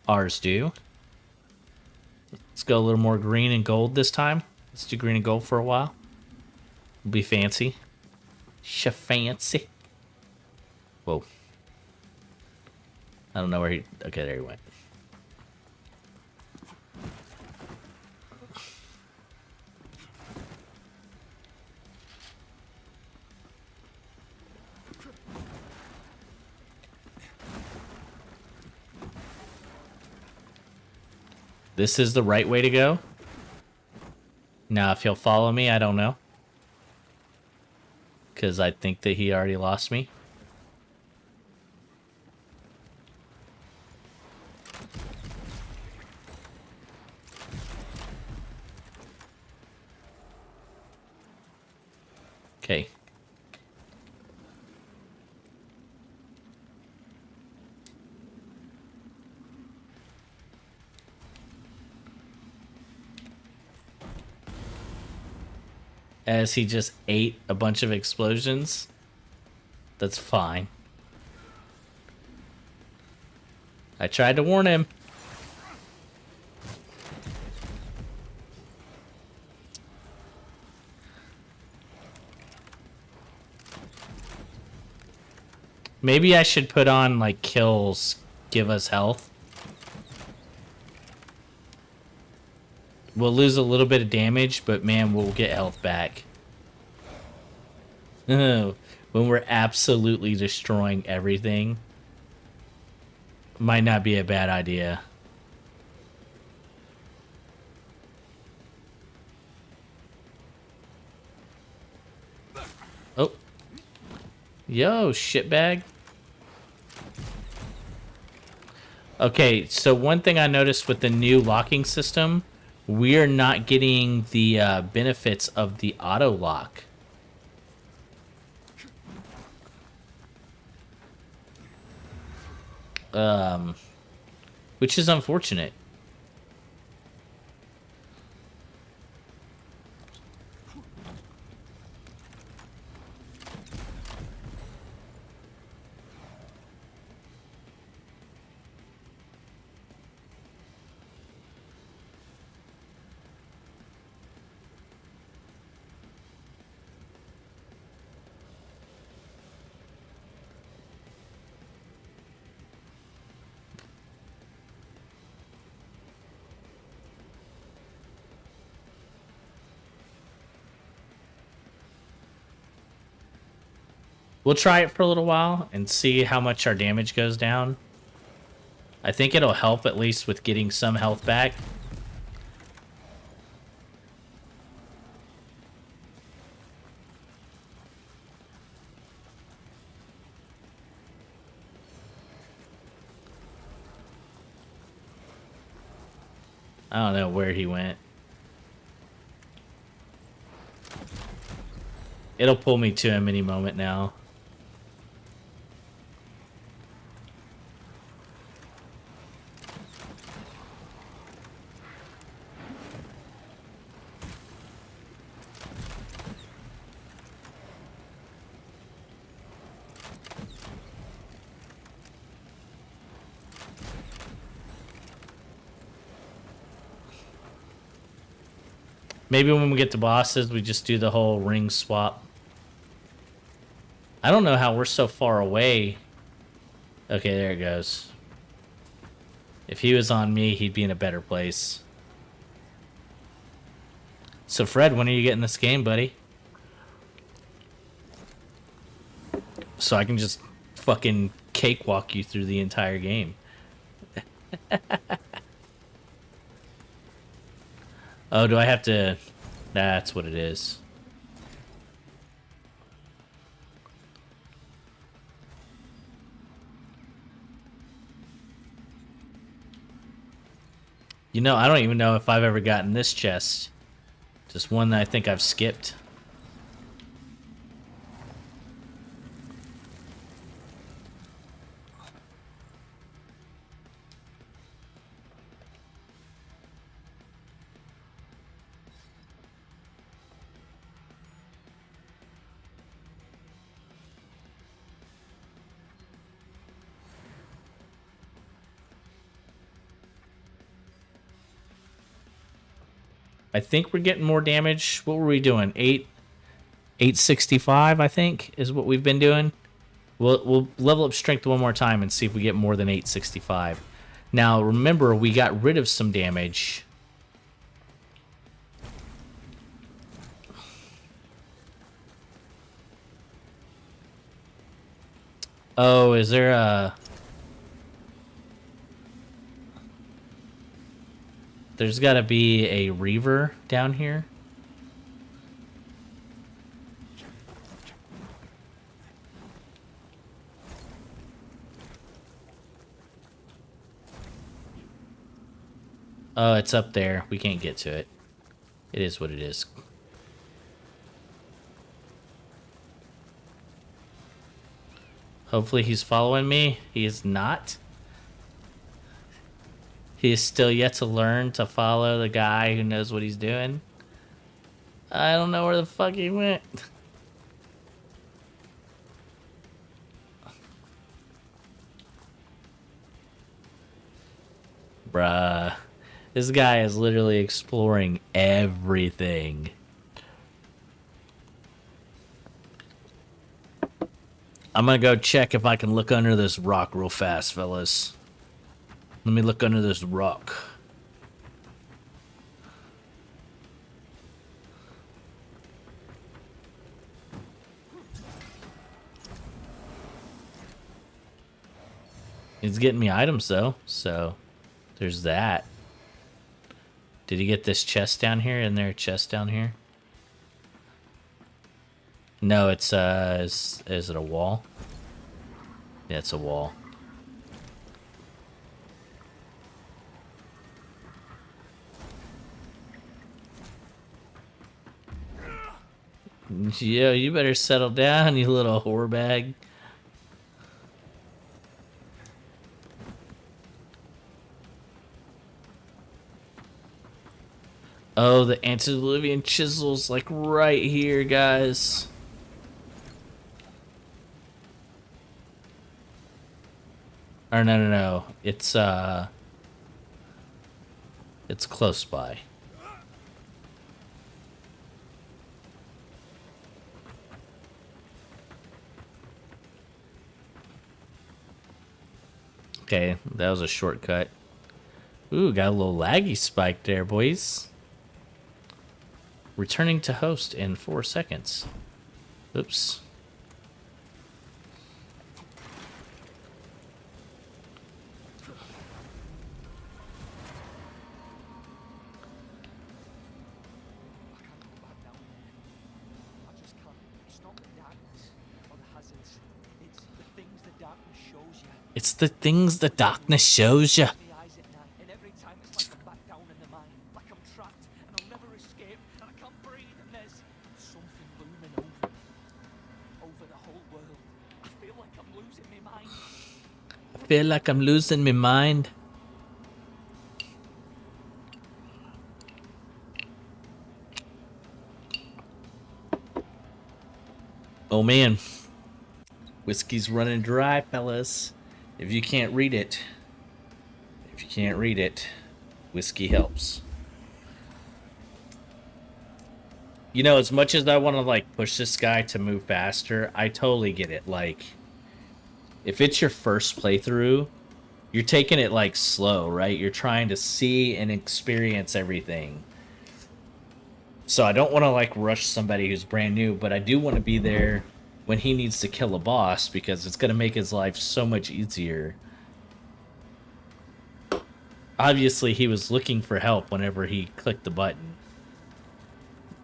Ours do. Let's go a little more green and gold this time. Let's do green and gold for a while. It'll be fancy. Fancy. Whoa. I don't know where he... Okay, there he went. This is the right way to go. Now, if he'll follow me, I don't know. Because I think that he already lost me. Okay. As he just ate a bunch of explosions. That's fine. I tried to warn him. Maybe I should put on, like, kills give us health. We'll lose a little bit of damage, but man, we'll get health back. When we're absolutely destroying everything. Might not be a bad idea. Oh. Yo, shitbag. Okay, so one thing I noticed with the new locking system, we are not getting the benefits of the auto lock. Which is unfortunate. We'll try it for a little while and see how much our damage goes down. I think it'll help at least with getting some health back. I don't know where he went. It'll pull me to him any moment now. Maybe when we get to bosses, we just do the whole ring swap. I don't know how we're so far away. Okay, there it goes. If he was on me, he'd be in a better place. So, Fred, when are you getting this game, buddy? So I can just fucking cakewalk you through the entire game. Oh, do I have to... That's what it is. You know, I don't even know if I've ever gotten this chest. Just one that I think I've skipped. I think we're getting more damage. What were we doing? 865, I think, is what we've been doing. We'll level up strength one more time and see if we get more than 865. Now, remember, we got rid of some damage. Oh, is there a... There's got to be a Reaver down here. Oh, it's up there. We can't get to it. It is what it is. Hopefully he's following me. He is not. He is still yet to learn to follow the guy who knows what he's doing. I don't know where the fuck he went. Bruh. This guy is literally exploring everything. I'm gonna go check if I can look under this rock real fast, fellas. Let me look under this rock. He's getting me items though, so there's that. Did he get this chest down here? Isn't there a chest down here? No, it's is it a wall? Yeah, it's a wall. Yo, you better settle down, you little whore bag. Oh, the antediluvian chisel's like right here, guys. Or no. It's close by. Okay, that was a shortcut. Ooh, got a little laggy spike there, boys. Returning to host in 4 seconds. Oops. It's the things the darkness shows you. And every time it's like I'm back down in the mine, like I'm trapped and I'll never escape and I can't breathe and there's something looming over the whole world. I feel like I'm losing my mind. I feel like I'm losing my mind. Oh man. Whiskey's running dry, fellas. If you can't read it, whiskey helps. You know, as much as I want to like push this guy to move faster, I totally get it. Like, if it's your first playthrough, you're taking it like slow, right? You're trying to see and experience everything. So I don't want to like rush somebody who's brand new, but I do want to be there when he needs to kill a boss because it's going to make his life so much easier. Obviously, he was looking for help whenever he clicked the button.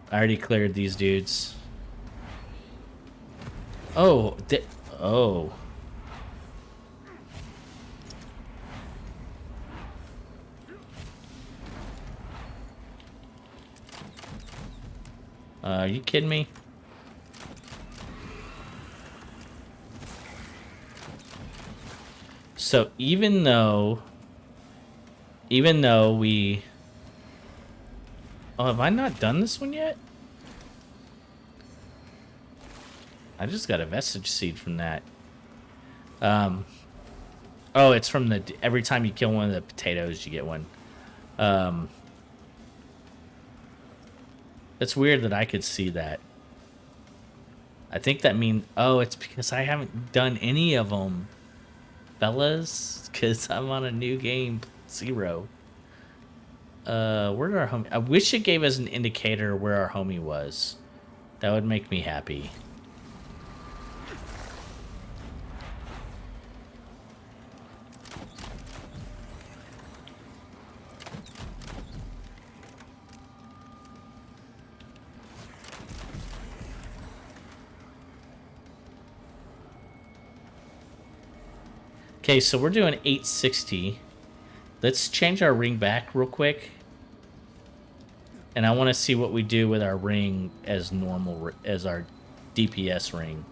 I already cleared these dudes. Oh, oh. Are you kidding me? So even though we... Oh, have I not done this one yet? I just got a vestige seed from that. Oh, it's from the... Every time you kill one of the potatoes, you get one. It's weird that I could see that. I think that means... Oh, it's because I haven't done any of them, fellas. Because I'm on a new game, 0. Where'd our homie... I wish it gave us an indicator where our homie was. That would make me happy. Okay, so we're doing 860. Let's change our ring back real quick. And I want to see what we do with our ring as normal, as our DPS ring.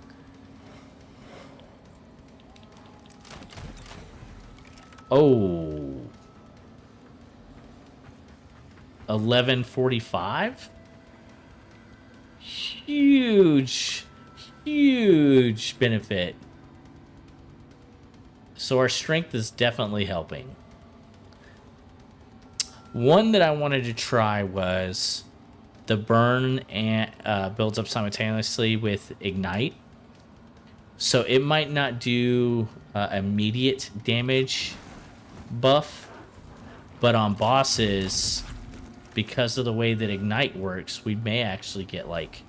Oh. 1145? Huge, huge benefit. So our strength is definitely helping. One that I wanted to try was the burn and builds up simultaneously with ignite. So it might not do immediate damage buff, but on bosses, because of the way that ignite works, we may actually get like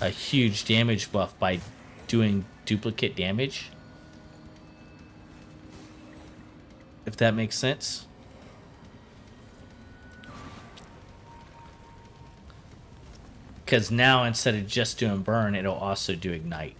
a huge damage buff by doing duplicate damage. If that makes sense. Because now instead of just doing burn, it'll also do ignite.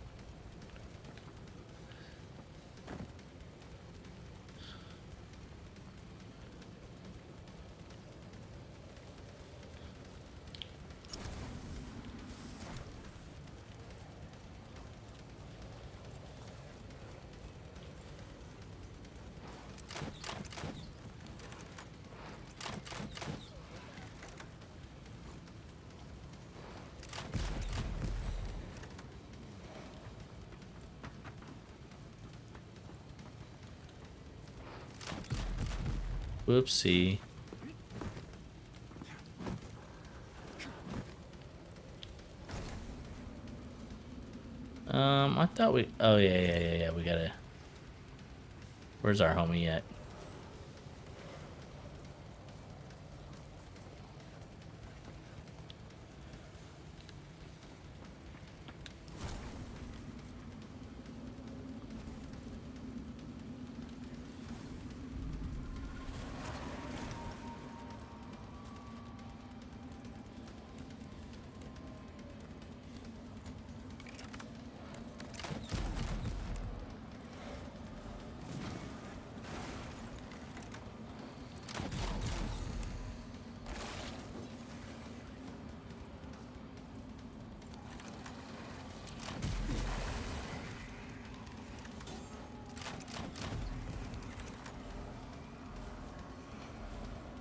Whoopsie. I thought we... Oh, yeah. We gotta... Where's our homie at?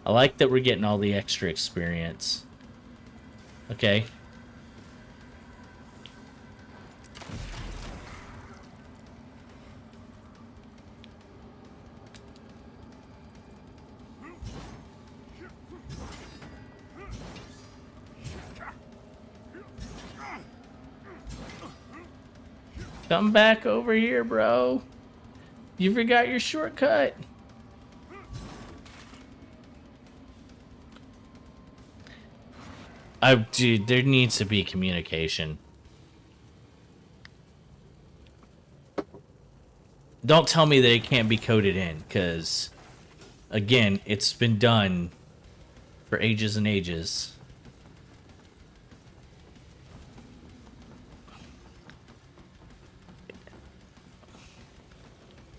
I like that we're getting all the extra experience. Okay. Come back over here, bro. You forgot your shortcut. Dude, there needs to be communication. Don't tell me that it can't be coded in, because, again, it's been done for ages and ages.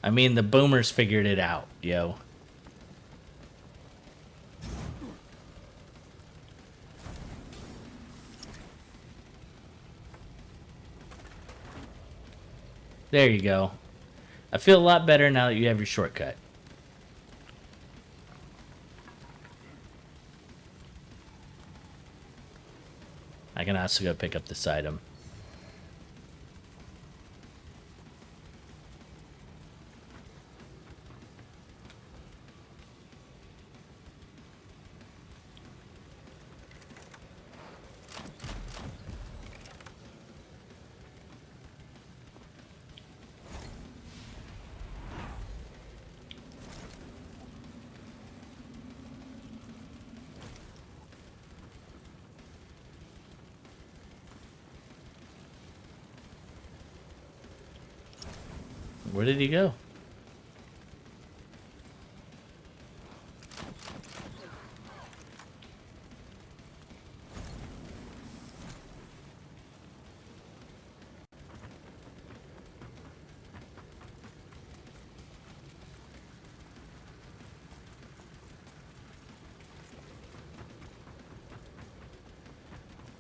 I mean, the boomers figured it out, yo. There you go. I feel a lot better now that you have your shortcut. I can also go pick up this item. Where did he go?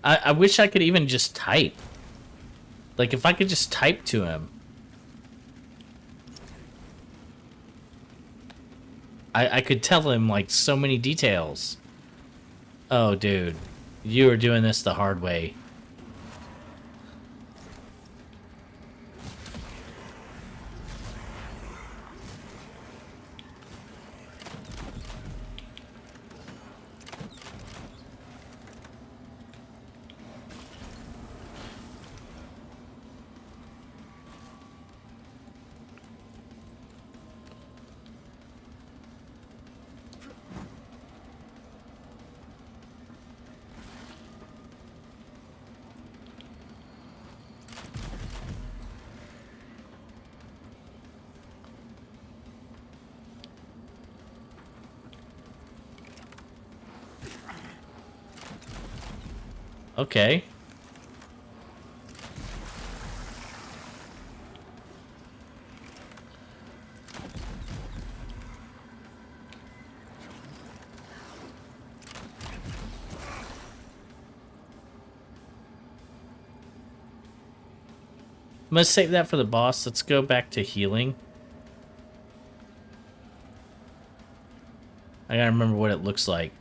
I wish I could even just type. Like, if I could just type to him. I could tell him, like, so many details. Oh, dude. You are doing this the hard way. Okay. I'm gonna save that for the boss. Let's go back to healing. I gotta remember what it looks like.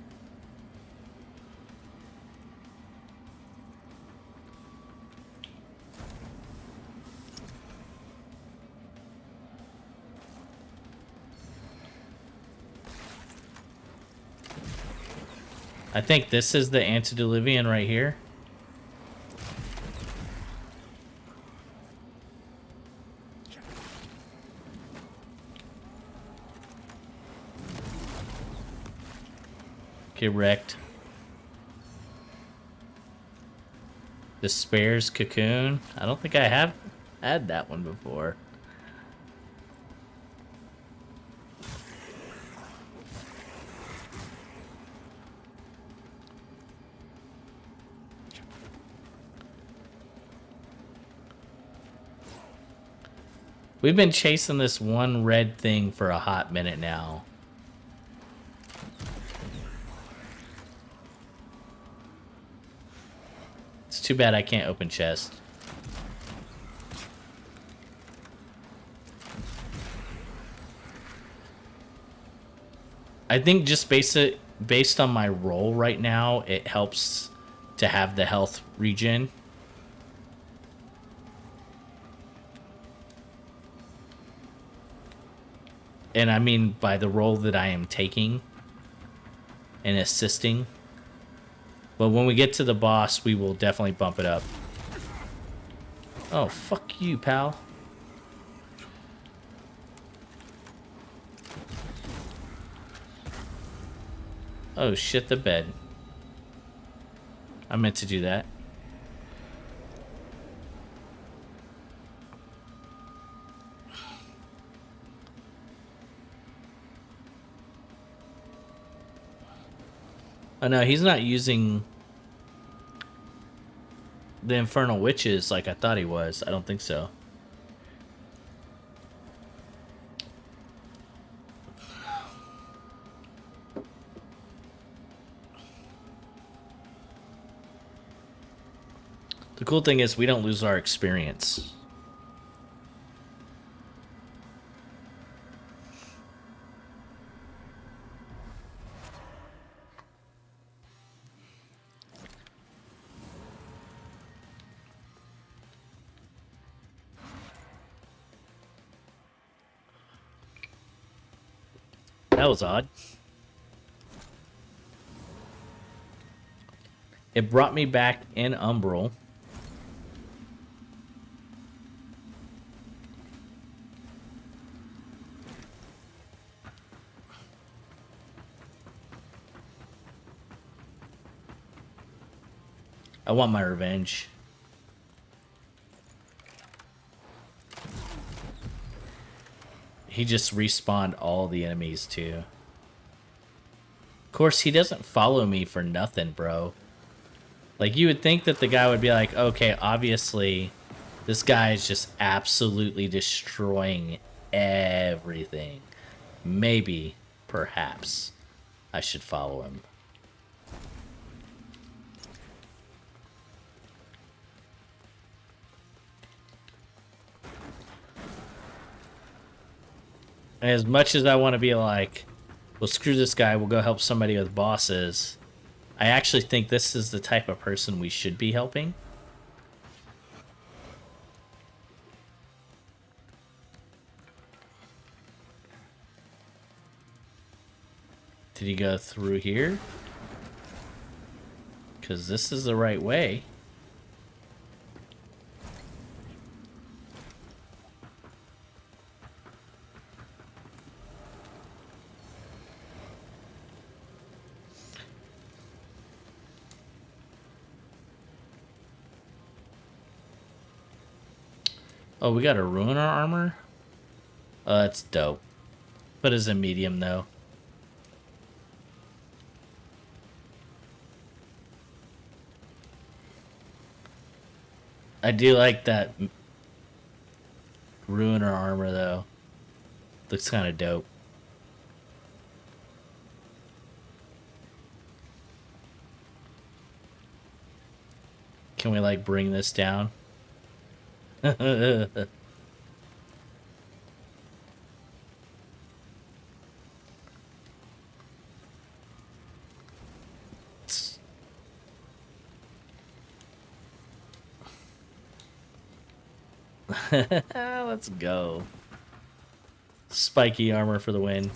I think this is the Antediluvian right here. Okay, wrecked. Despair's Cocoon. I don't think I have had that one before. We've been chasing this one red thing for a hot minute now. It's too bad I can't open chest. I think just based on my role right now, it helps to have the health regen. And I mean by the role that I am taking and assisting. But when we get to the boss, we will definitely bump it up. Oh, fuck you, pal. Oh, shit the bed. I meant to do that. Oh no, he's not using the Infernal Witches like I thought he was. I don't think so. The cool thing is we don't lose our experience. That was odd. It brought me back in Umbral. I want my revenge. He just respawned all the enemies too. Of course, he doesn't follow me for nothing, bro. Like, you would think that the guy would be like, okay, obviously, this guy is just absolutely destroying everything. Maybe, perhaps, I should follow him. As much as I want to be like, well, screw this guy, we'll go help somebody with bosses, I actually think this is the type of person we should be helping. Did he go through here? Because this is the right way. Oh, we gotta ruin our armor? Oh, that's dope. But it's a medium, though. I do like that ruin our armor, though. Looks kind of dope. Can we, like, bring this down? Let's go. Spiky armor for the win.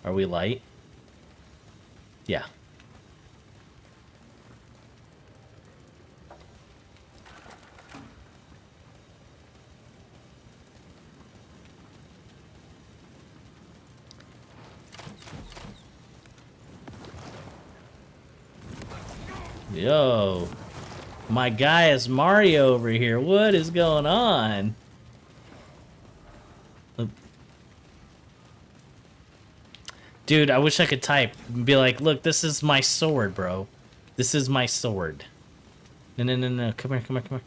Are we light? Yeah. Yo, my guy is Mario over here. What is going on? Dude, I wish I could type and be like, look, this is my sword, bro. This is my sword. No, no, no, no. Come here, come here, come here.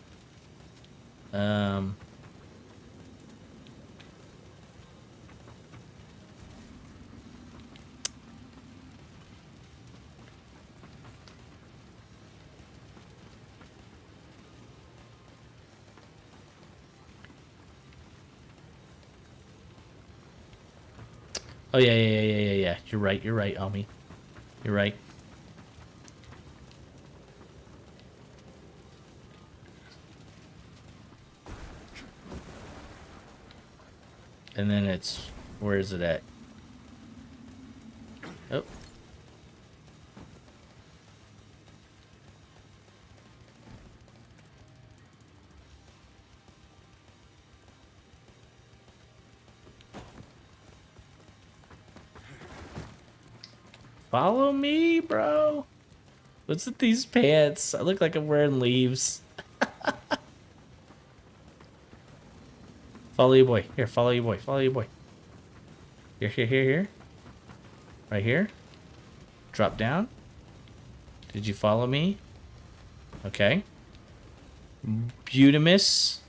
Oh, yeah. You're right, Omi. You're right. And then it's... Where is it at? Oh. Follow me, bro. What's with these pants? I look like I'm wearing leaves. Follow you, boy. Here, follow you, boy. Follow you, boy. Here. Right here. Drop down. Did you follow me? Okay. Butimus.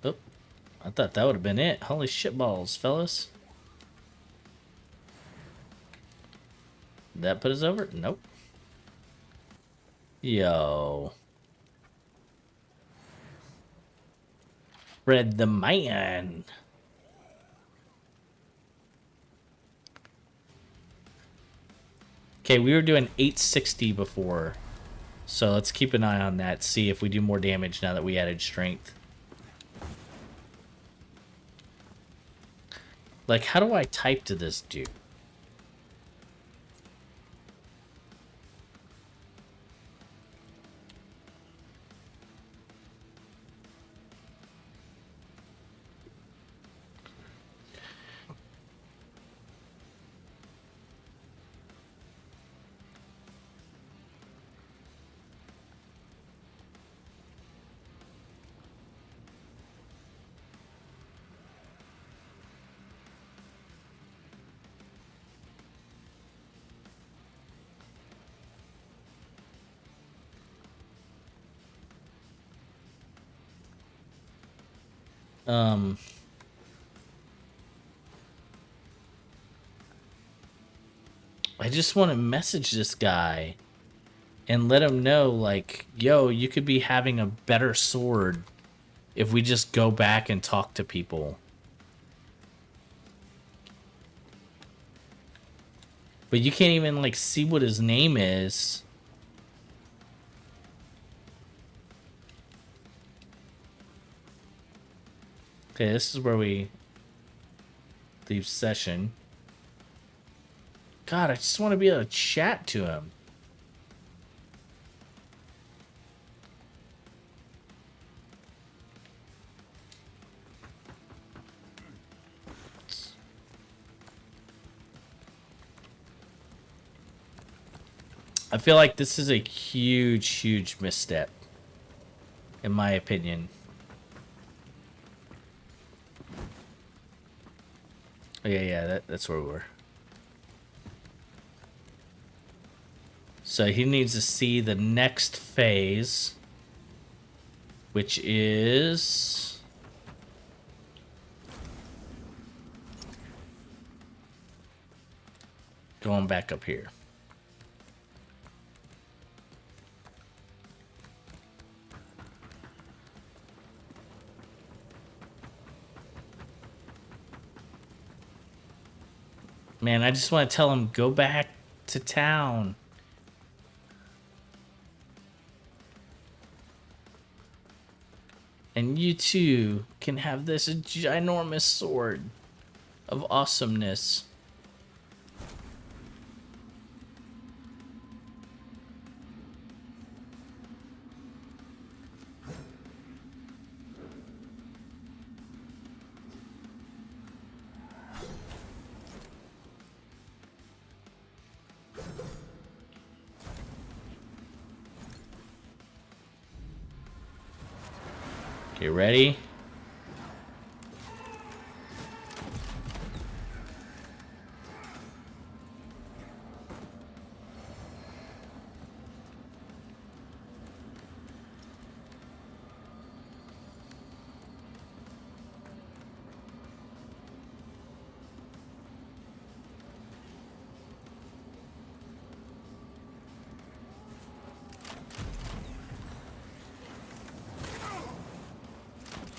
Oh, I thought that would have been it. Holy shit balls, fellas. Did that put us over? Nope. Yo. Fred the Man. Okay, we were doing 860 before. So let's keep an eye on that, see if we do more damage now that we added strength. Like, how do I type to this dude? I just want to message this guy and let him know, like, yo, you could be having a better sword if we just go back and talk to people. But you can't even, like, see what his name is. Okay, this is where we leave session. God, I just want to be able to chat to him. I feel like this is a huge, huge misstep, in my opinion. Oh, yeah, that's where we were. So he needs to see the next phase, which is... going back up here. Man, I just want to tell him, go back to town. And you too can have this ginormous sword of awesomeness. Okay, ready?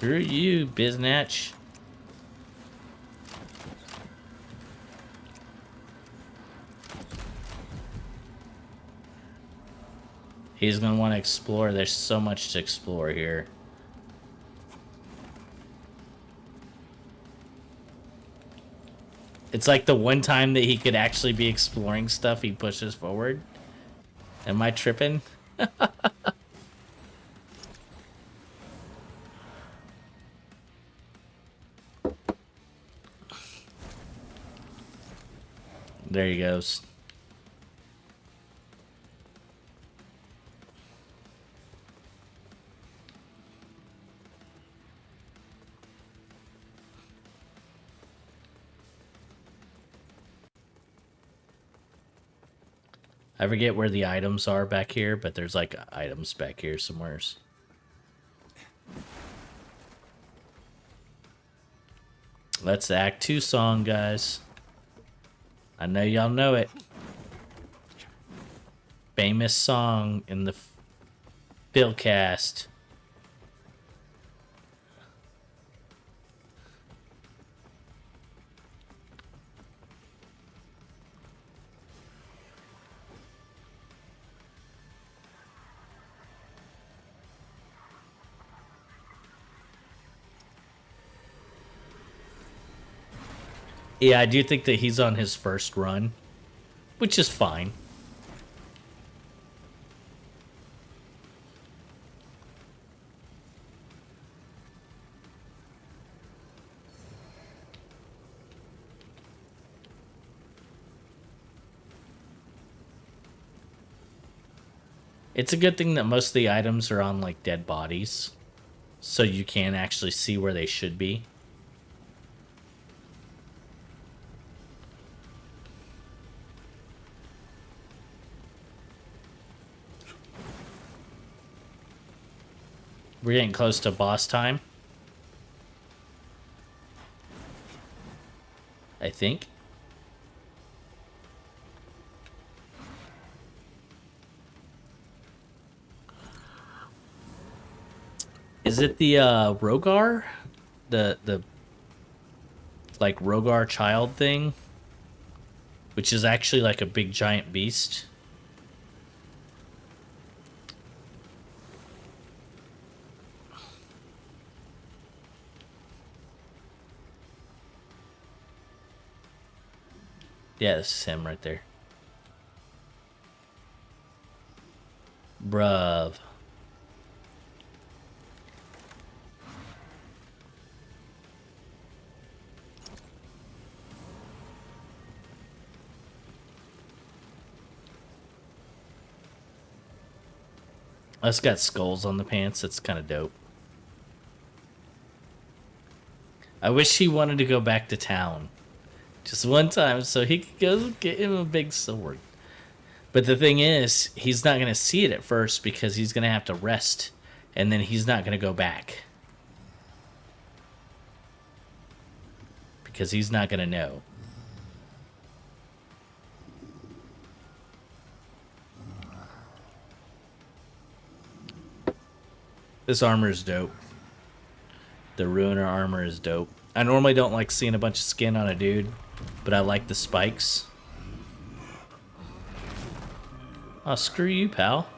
Screw you, biznatch. He's gonna want to explore. There's so much to explore here. It's like the one time that he could actually be exploring stuff, he pushes forward. Am I tripping? There he goes. I forget where the items are back here, but there's like items back here somewheres. That's the Act 2 song, guys. I know y'all know it. Famous song in the Philcast. Yeah, I do think that he's on his first run, which is fine. It's a good thing that most of the items are on like dead bodies, so you can actually see where they should be. We're getting close to boss time, I think. Is it the Rogar? The like Rogar child thing? Which is actually like a big giant beast. Yeah, this is him right there. Bruv. It's got skulls on the pants. That's kind of dope. I wish he wanted to go back to town. Just one time so he could go get him a big sword. But the thing is, he's not going to see it at first because he's going to have to rest. And then he's not going to go back. Because he's not going to know. This armor is dope. The Ruiner armor is dope. I normally don't like seeing a bunch of skin on a dude, but I like the spikes. Oh, screw you, pal.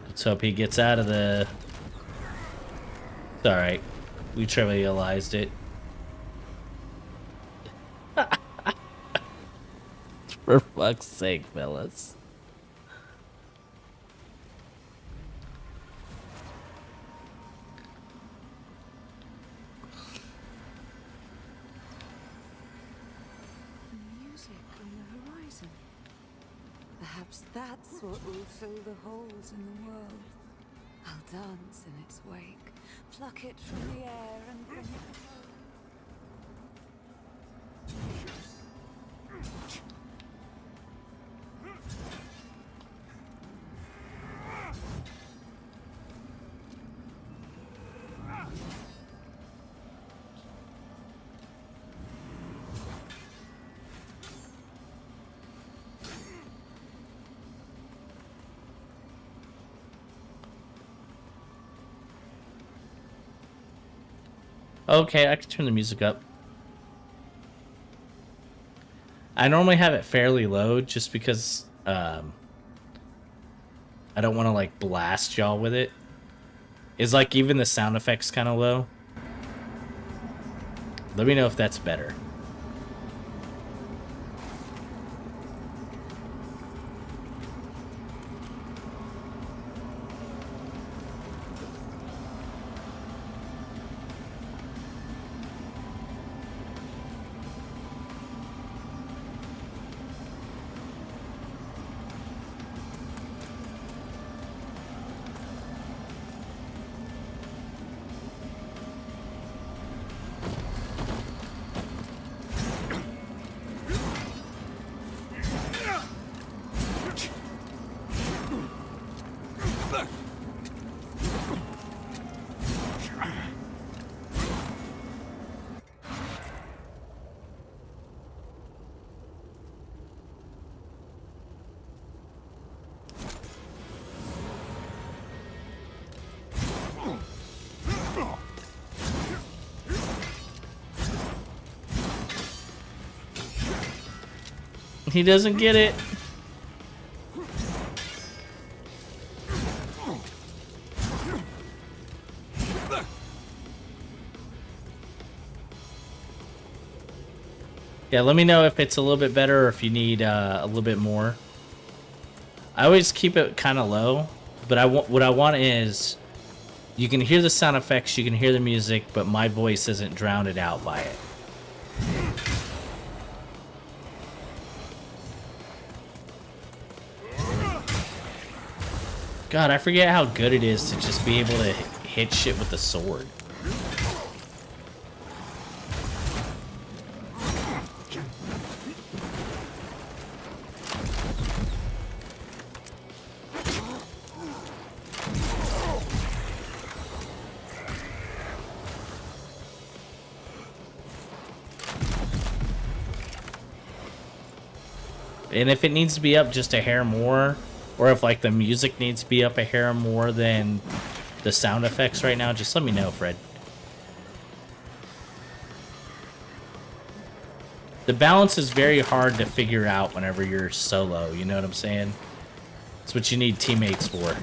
Let's hope he gets out of the... It's alright. We trivialized it. For fuck's sake, fellas. Music on the horizon. Perhaps that's what will fill the holes in the world. I'll dance in its wake, pluck it from the air and bring it home. Okay, I can turn the music up. I normally have it fairly low just because I don't want to like blast y'all with it. Is like even the sound effects kind of low? Let me know if that's better. He doesn't get it. Yeah, let me know if it's a little bit better or if you need a little bit more. I always keep it kind of low, but what I want is you can hear the sound effects, you can hear the music, but my voice isn't drowned out by it. God, I forget how good it is to just be able to hit shit with the sword. And if it needs to be up just a hair more, or if like the music needs to be up a hair more than the sound effects right now, just let me know, Fred. The balance is very hard to figure out whenever you're solo, you know what I'm saying? It's what you need teammates for.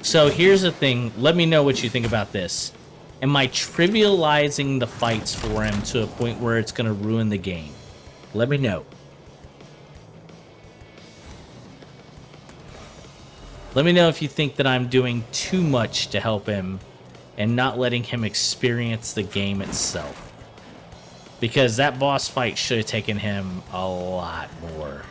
So here's the thing, let me know what you think about this. Am I trivializing the fights for him to a point where it's going to ruin the game? Let me know. Let me know if you think that I'm doing too much to help him and not letting him experience the game itself. Because that boss fight should have taken him a lot more.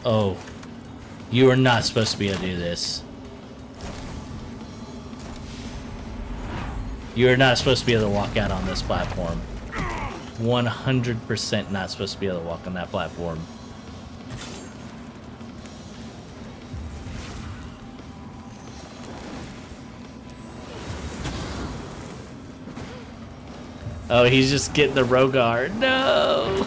Oh, you are not supposed to be able to do this. You are not supposed to be able to walk out on this platform. 100% not supposed to be able to walk on that platform. Oh, he's just getting the Rogar. No!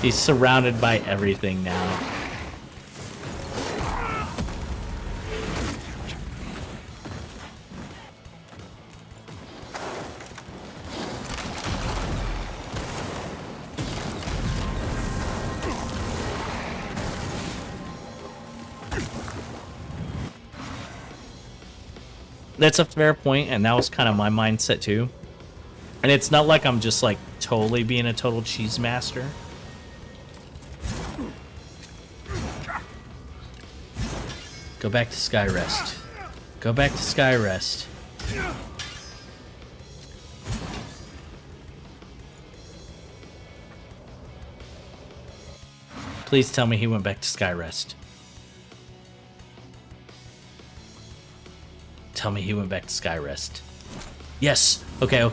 He's surrounded by everything now. That's a fair point, and that was kind of my mindset too. And it's not like I'm just like totally being a total cheese master. Go back to Skyrest. Go back to Skyrest. Please tell me he went back to Skyrest. Tell me he went back to Skyrest. Yes! Okay. Our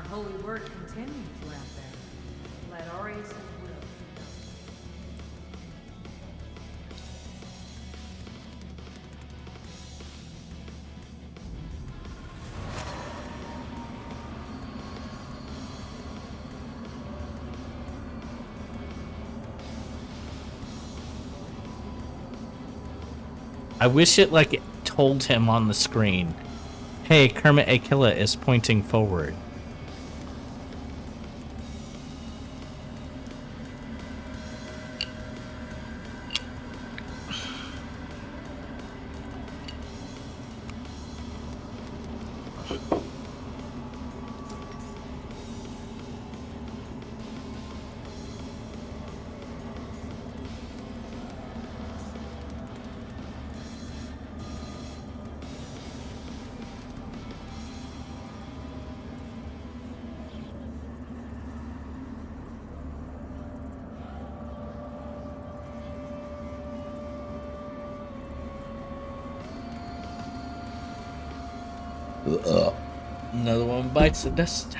holy work continues, Lambert. Let Aureus' will be done. I wish it like told him on the screen, hey, Kermit Aquila is pointing forward. Another one bites the dust.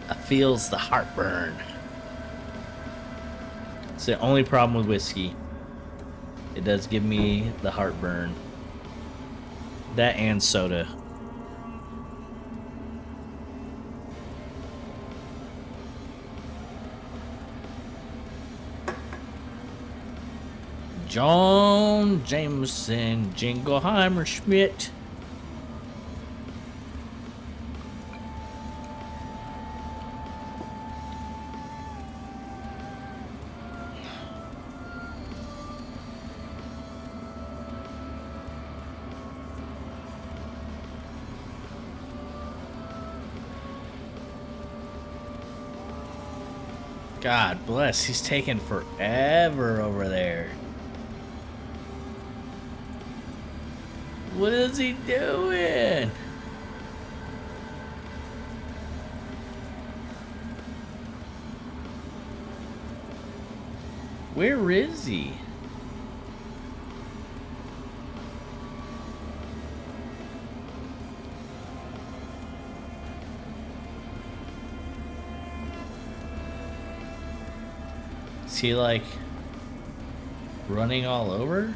I feels the heartburn. It's the only problem with whiskey. It does give me the heartburn. That and soda. John Jameson, Jingleheimer Schmidt. God bless, he's taking forever over there. What is he doing? Where is he? Is he like running all over?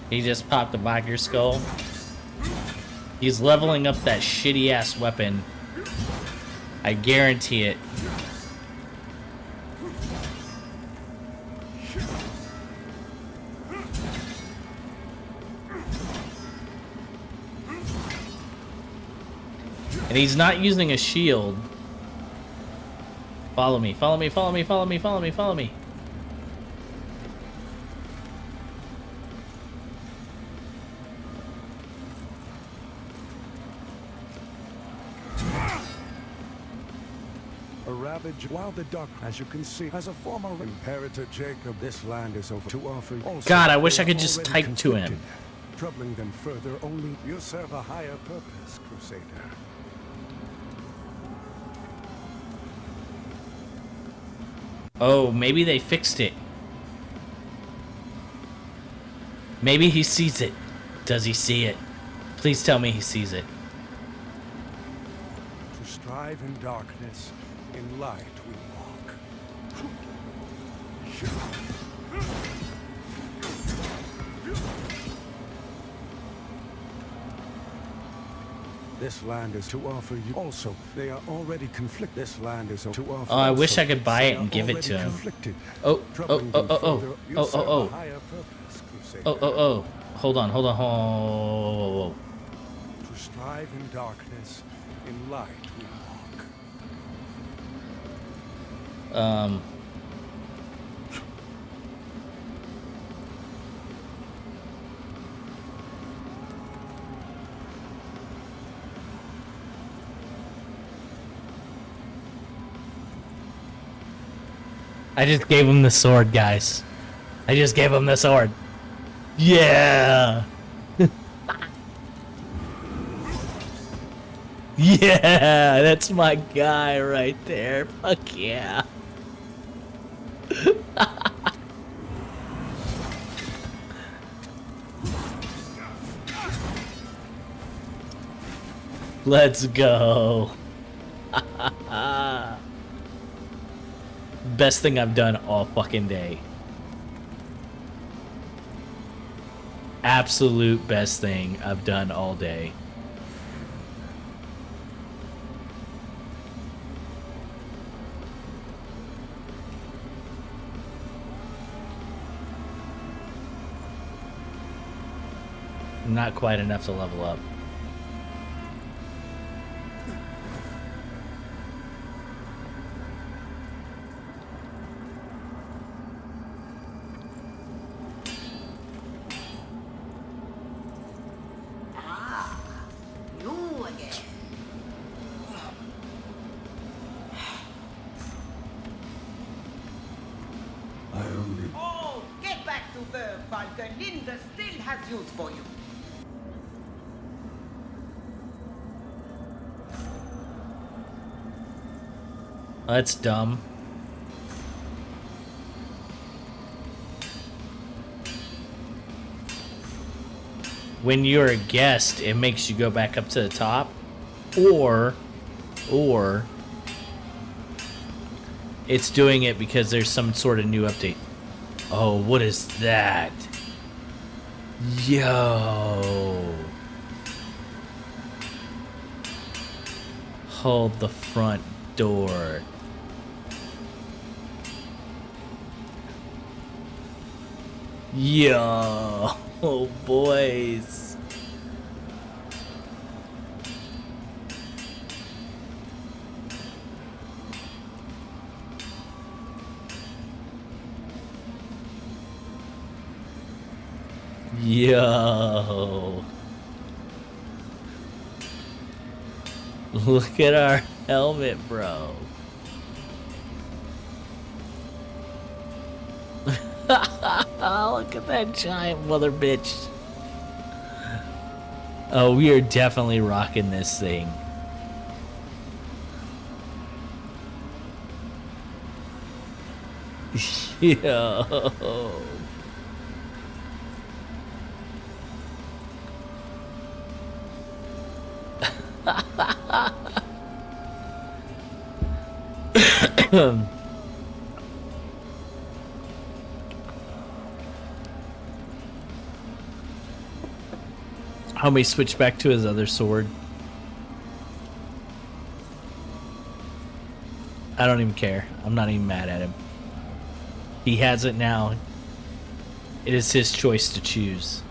He just popped a biker skull. He's leveling up that shitty ass weapon. I guarantee it. And he's not using a shield. Follow me, follow me, follow me, follow me, follow me, follow me. A ravage while the duck, as you can see, as a former Imperator Jacob, this land is over to offer. Also, God, I wish they I could are just already type to him. conflicted. Troubling them further only, you serve a higher purpose, Crusader. Oh, maybe they fixed it. Maybe he sees it. Does he see it? Please tell me he sees it. To strive in darkness, in light we walk. This land is to offer you. Also, they are already conflicted. This land is to offer. Oh, I wish also, I could buy they it and are give it already to him. conflicted. Oh, Troubling oh, them oh, oh, further, you oh, serve oh, oh. a higher purpose, Crusader. Oh. Hold on, hold on, hold on. To strive in darkness, in light we walk. I just gave him the sword, guys. I just gave him the sword. Yeah. Yeah, that's my guy right there. Fuck yeah. Let's go. Best thing I've done all fucking day. Absolute best thing I've done all day. Not quite enough to level up. Walker, Linda still has use for you. That's dumb. When you're a guest, it makes you go back up to the top, or it's doing it because there's some sort of new update. Oh, what is that? Yo. Hold the front door. Yo, boys. Yo. Look at our helmet, bro. Look at that giant mother bitch. Oh, we are definitely rocking this thing. Yo. Homie switch back to his other sword. I don't even care. I'm not even mad at him. He has it now. It is his choice to choose.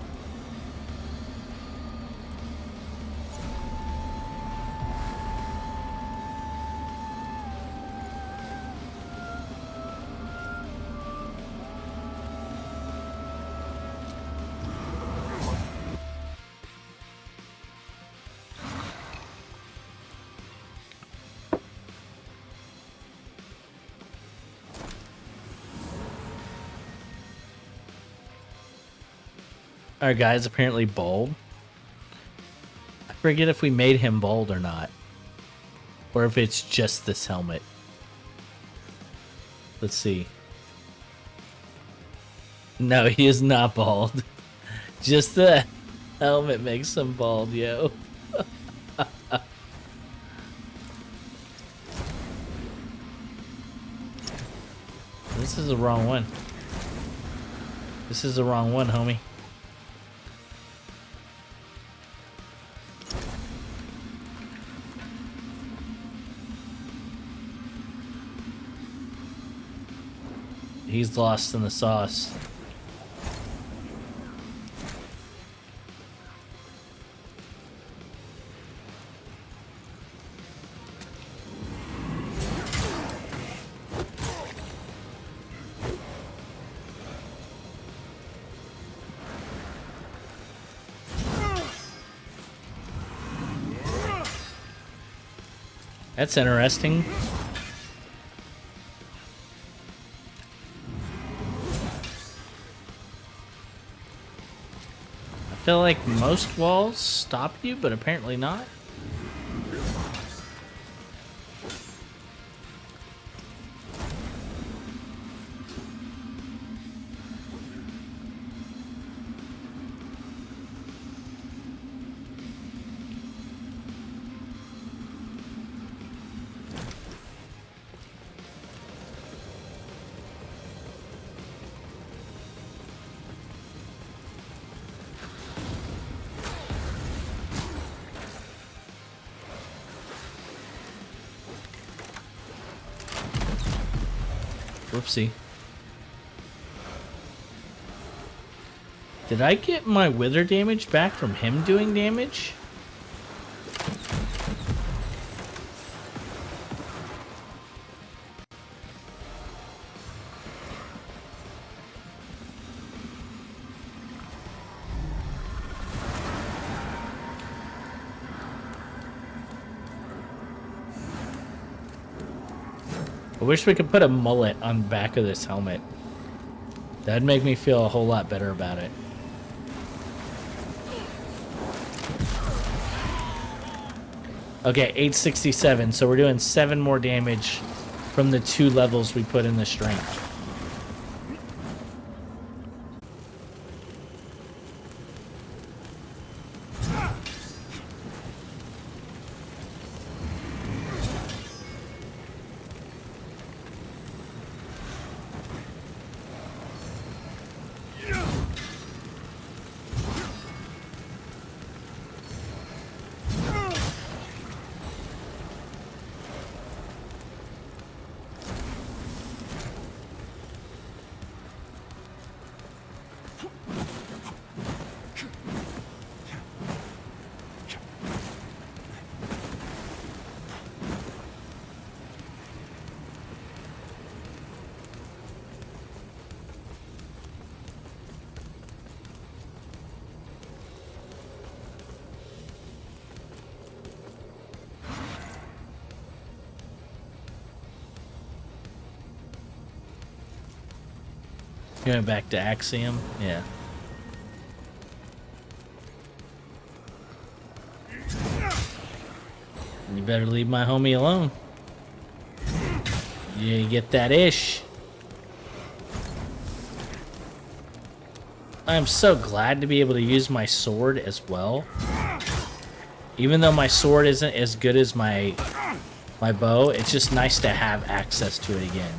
Our guy's apparently bald. I forget if we made him bald or not. Or if it's just this helmet. Let's see. No, he is not bald. Just the helmet makes him bald, yo. This is the wrong one. This is the wrong one, homie. He's lost in the sauce. That's interesting. I feel like most walls stop you, but apparently not. Whoopsie. Did I get my wither damage back from him doing damage? I wish we could put a mullet on the back of this helmet. That'd make me feel a whole lot better about it. Okay, 867. So we're doing 7 more damage from the 2 levels we put in the strength. Going back to Axiom? Yeah. You better leave my homie alone. You get that ish. I am so glad to be able to use my sword as well. Even though my sword isn't as good as my bow, it's just nice to have access to it again.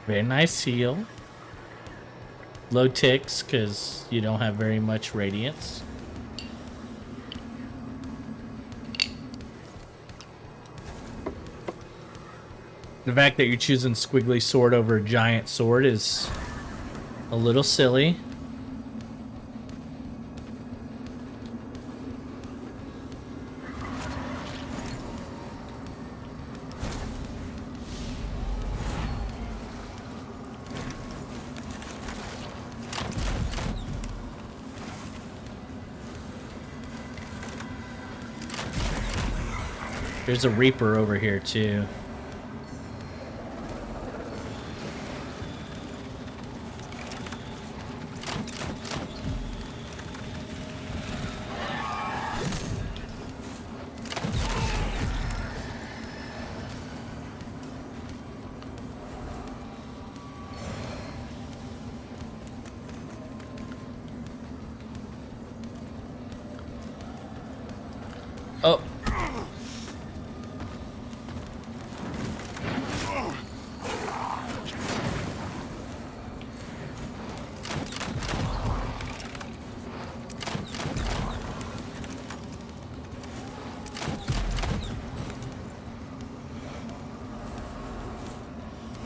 Very nice heal. Low ticks because you don't have very much radiance. The fact that you're choosing squiggly sword over a giant sword is a little silly. There's a Reaper over here too. Oh.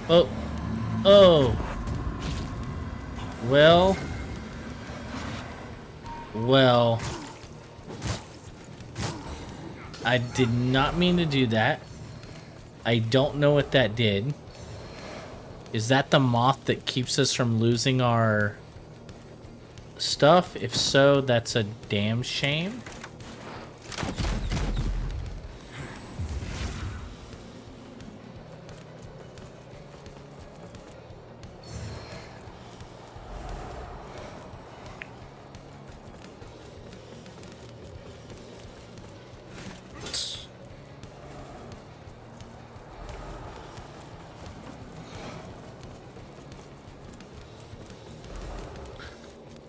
Oh. Oh. Well. Well. I did not mean to do that. I don't know what that did. Is that the moth that keeps us from losing our stuff? If so, that's a damn shame.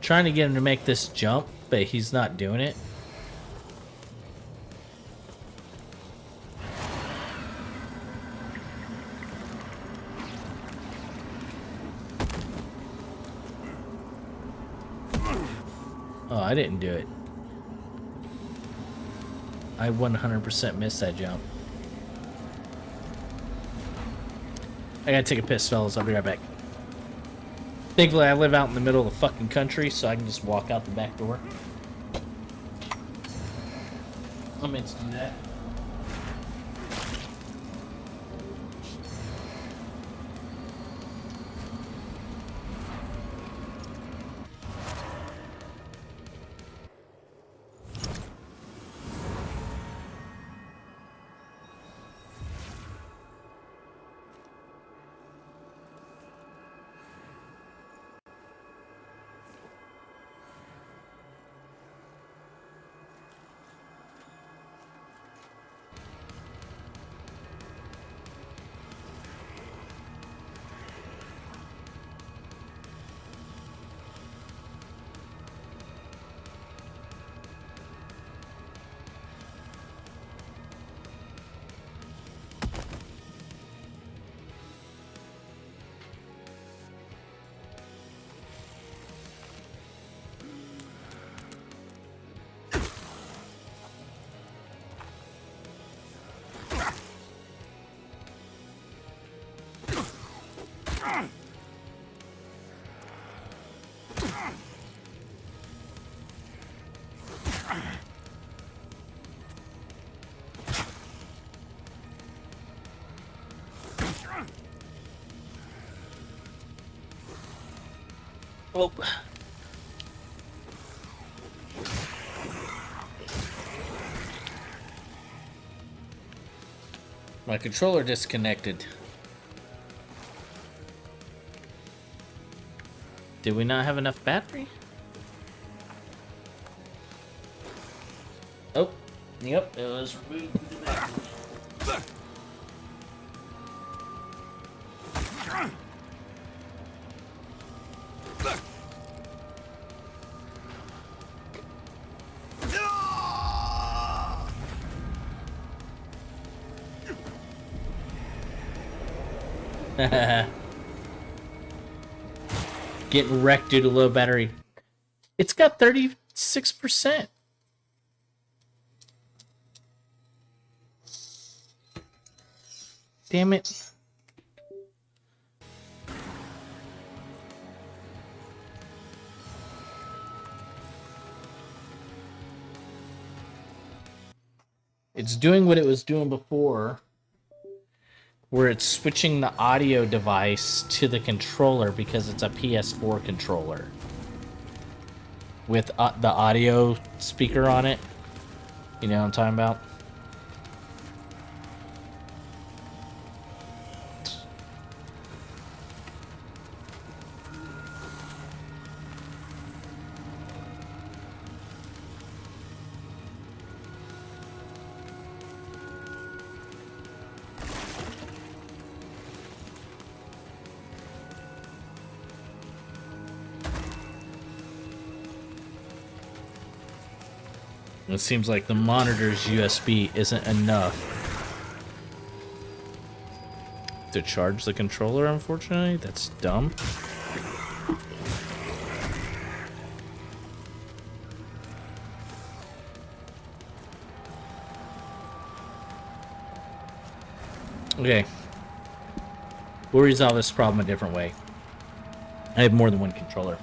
Trying to get him to make this jump, but he's not doing it. Oh, I didn't do it. I 100% missed that jump. I gotta take a piss, fellas. I'll be right back. Thankfully, I live out in the middle of the fucking country, so I can just walk out the back door. I'm meant to do that. Oh. My controller disconnected. Did we not have enough battery? Oh, yep, it was removed from the battery. Getting wrecked due to low battery. It's got 36%. Damn it. It's doing what it was doing before, where it's switching the audio device to the controller because it's a PS4 controller with the audio speaker on it. You know what I'm talking about? It seems like the monitor's USB isn't enough to charge the controller, unfortunately. That's dumb. Okay. We'll resolve this problem a different way. I have more than one controller.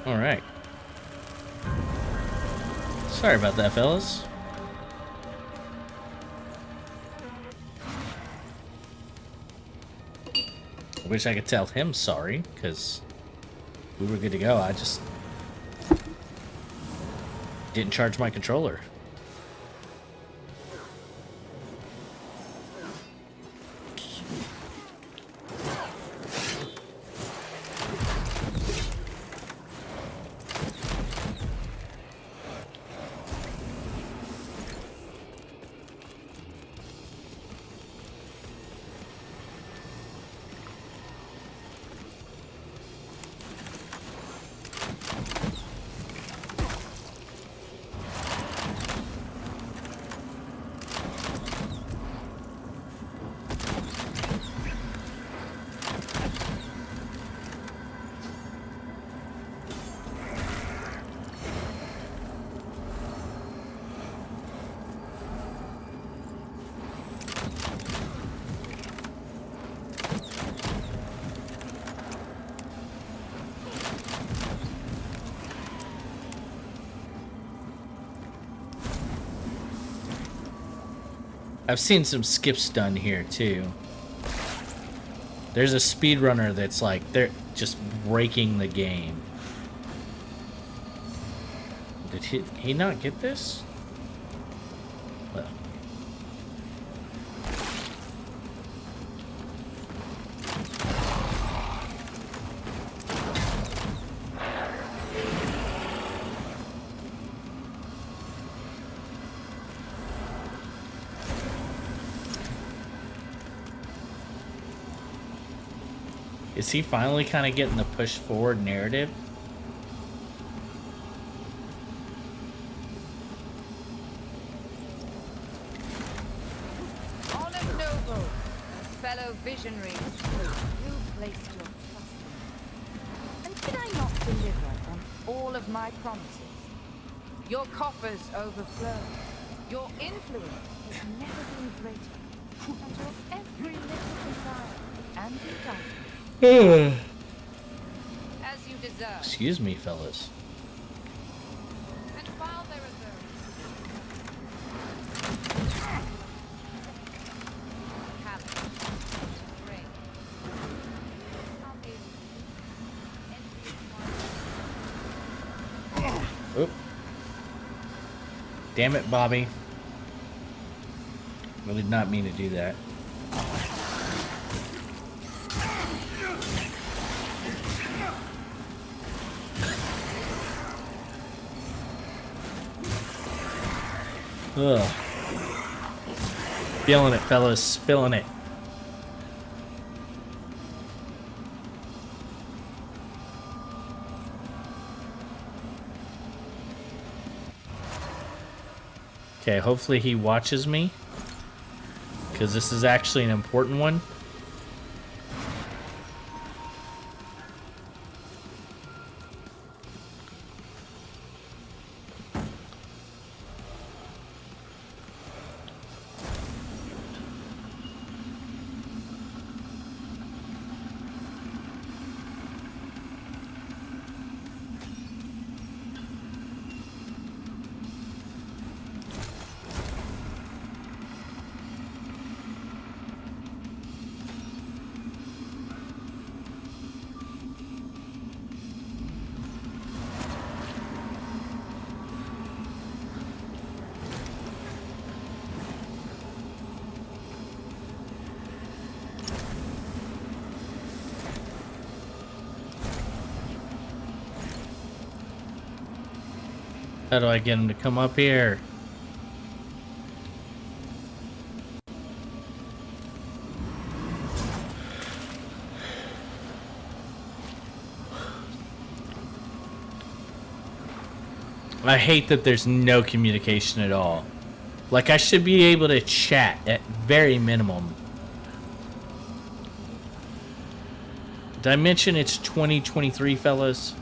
All right. Sorry about that, fellas. I wish I could tell him sorry, because we were good to go. I just didn't charge my controller. I've seen some skips done here too. There's a speedrunner that's like, they're just breaking the game. Did he not get this? Well. Is he finally kind of getting the push forward narrative? Honor noble, fellow visionaries, you placed your trust in me. And did I not deliver on all of my promises? Your coffers overflow. Your influence has never been greater. And your every little desire and desire. As you deserve. Excuse me, fellas. And while there are those Oop. Damn it, Bobby. I did not mean to do that. Ugh. Feeling it, fellas. Feeling it. Okay, hopefully he watches me, because this is actually an important one. How do I get him to come up here? I hate that there's no communication at all. Like, I should be able to chat at very minimum. Did I mention it's 2023, fellas?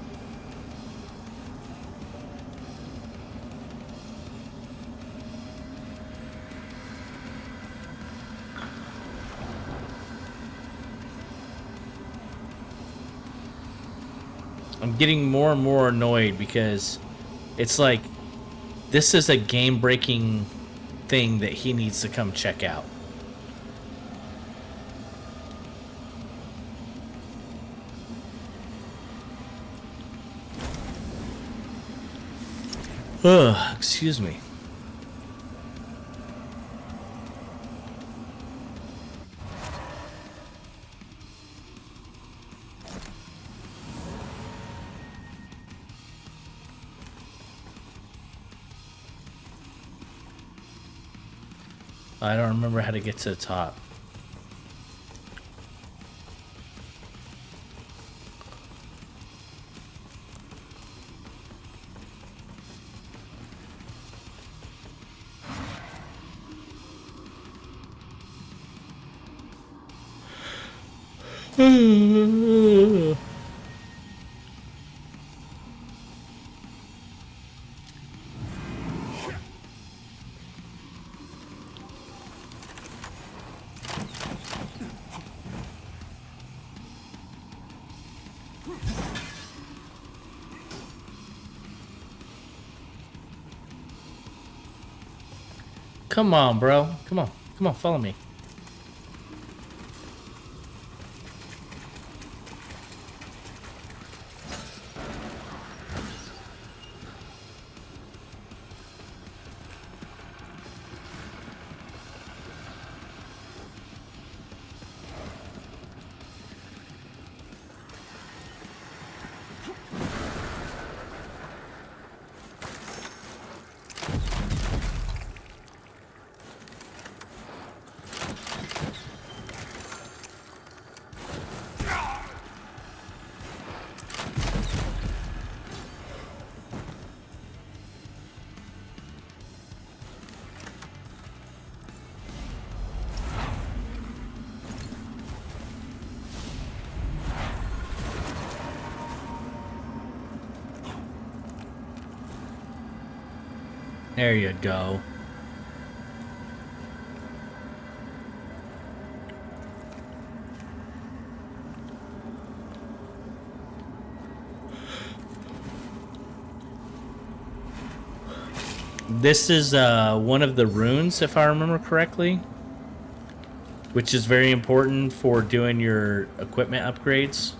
I'm getting more and more annoyed because it's like this is a game-breaking thing that he needs to come check out. Ugh, excuse me. I don't remember how to get to the top. Come on, bro. Come on. Come on, follow me. There you go. This is one of the runes, if I remember correctly, which is very important for doing your equipment upgrades.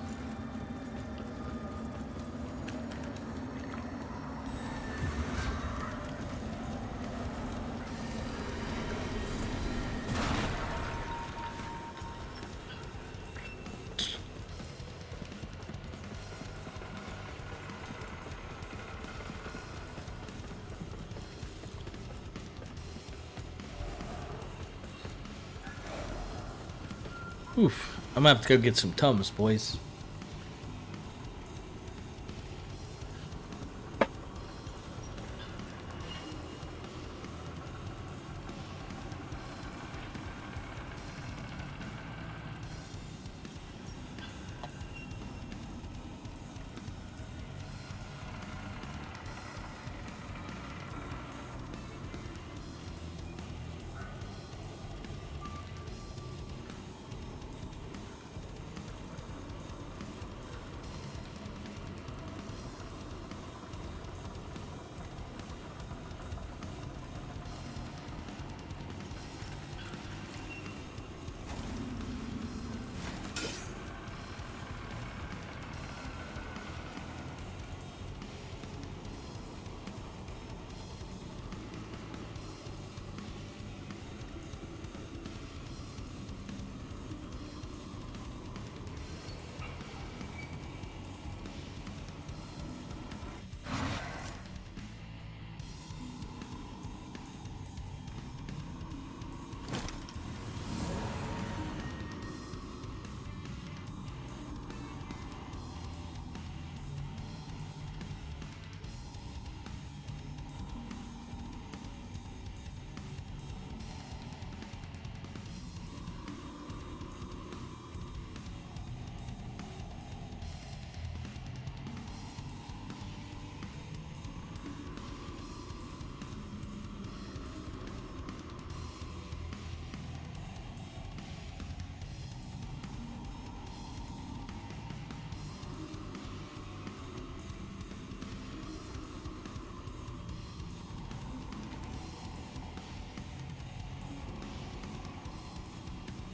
Oof. I'm gonna have to go get some Tums, boys.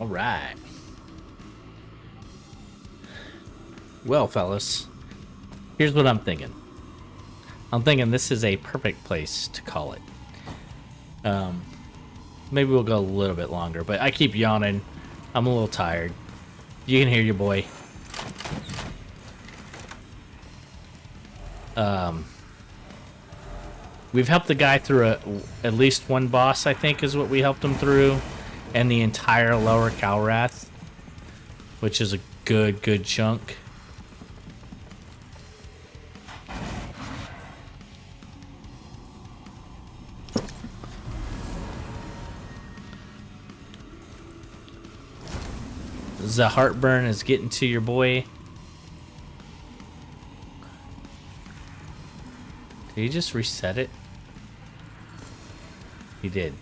All right. Well, fellas, here's what I'm thinking. I'm thinking this is a perfect place to call it. Maybe we'll go a little bit longer, but I keep yawning. I'm a little tired. You can hear your boy. We've helped the guy through at least one boss, I think, is what we helped him through, and the entire lower Calrath, which is a good chunk. The heartburn is getting to your boy. Did he just reset it? He did.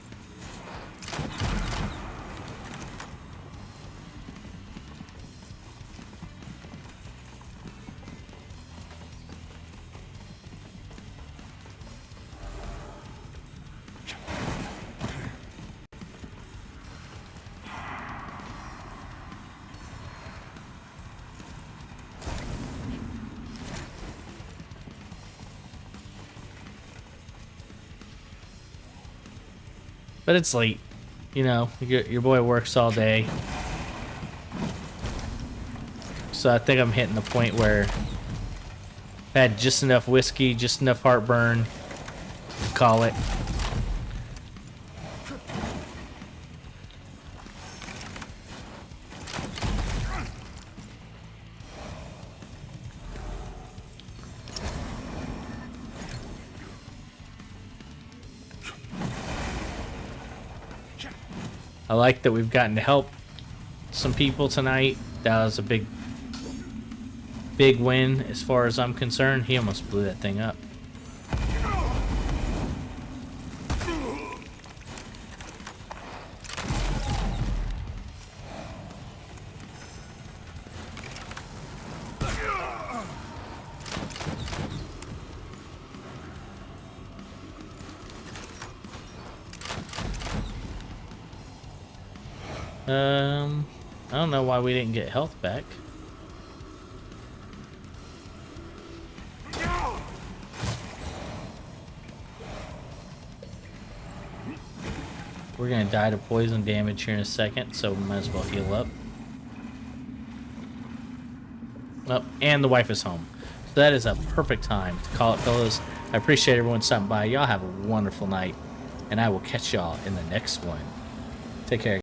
But it's late. You know, your boy works all day. So I think I'm hitting the point where I had just enough whiskey, just enough heartburn to call it. I like that we've gotten to help some people tonight. That was a big win as far as I'm concerned. He almost blew that thing up. I don't know why we didn't get health back. We're gonna die to poison damage here in a second, so we might as well heal up. Oh, and the wife is home. So that is a perfect time to call it, fellas. I appreciate everyone stopping by. Y'all have a wonderful night, and I will catch y'all in the next one. Take care.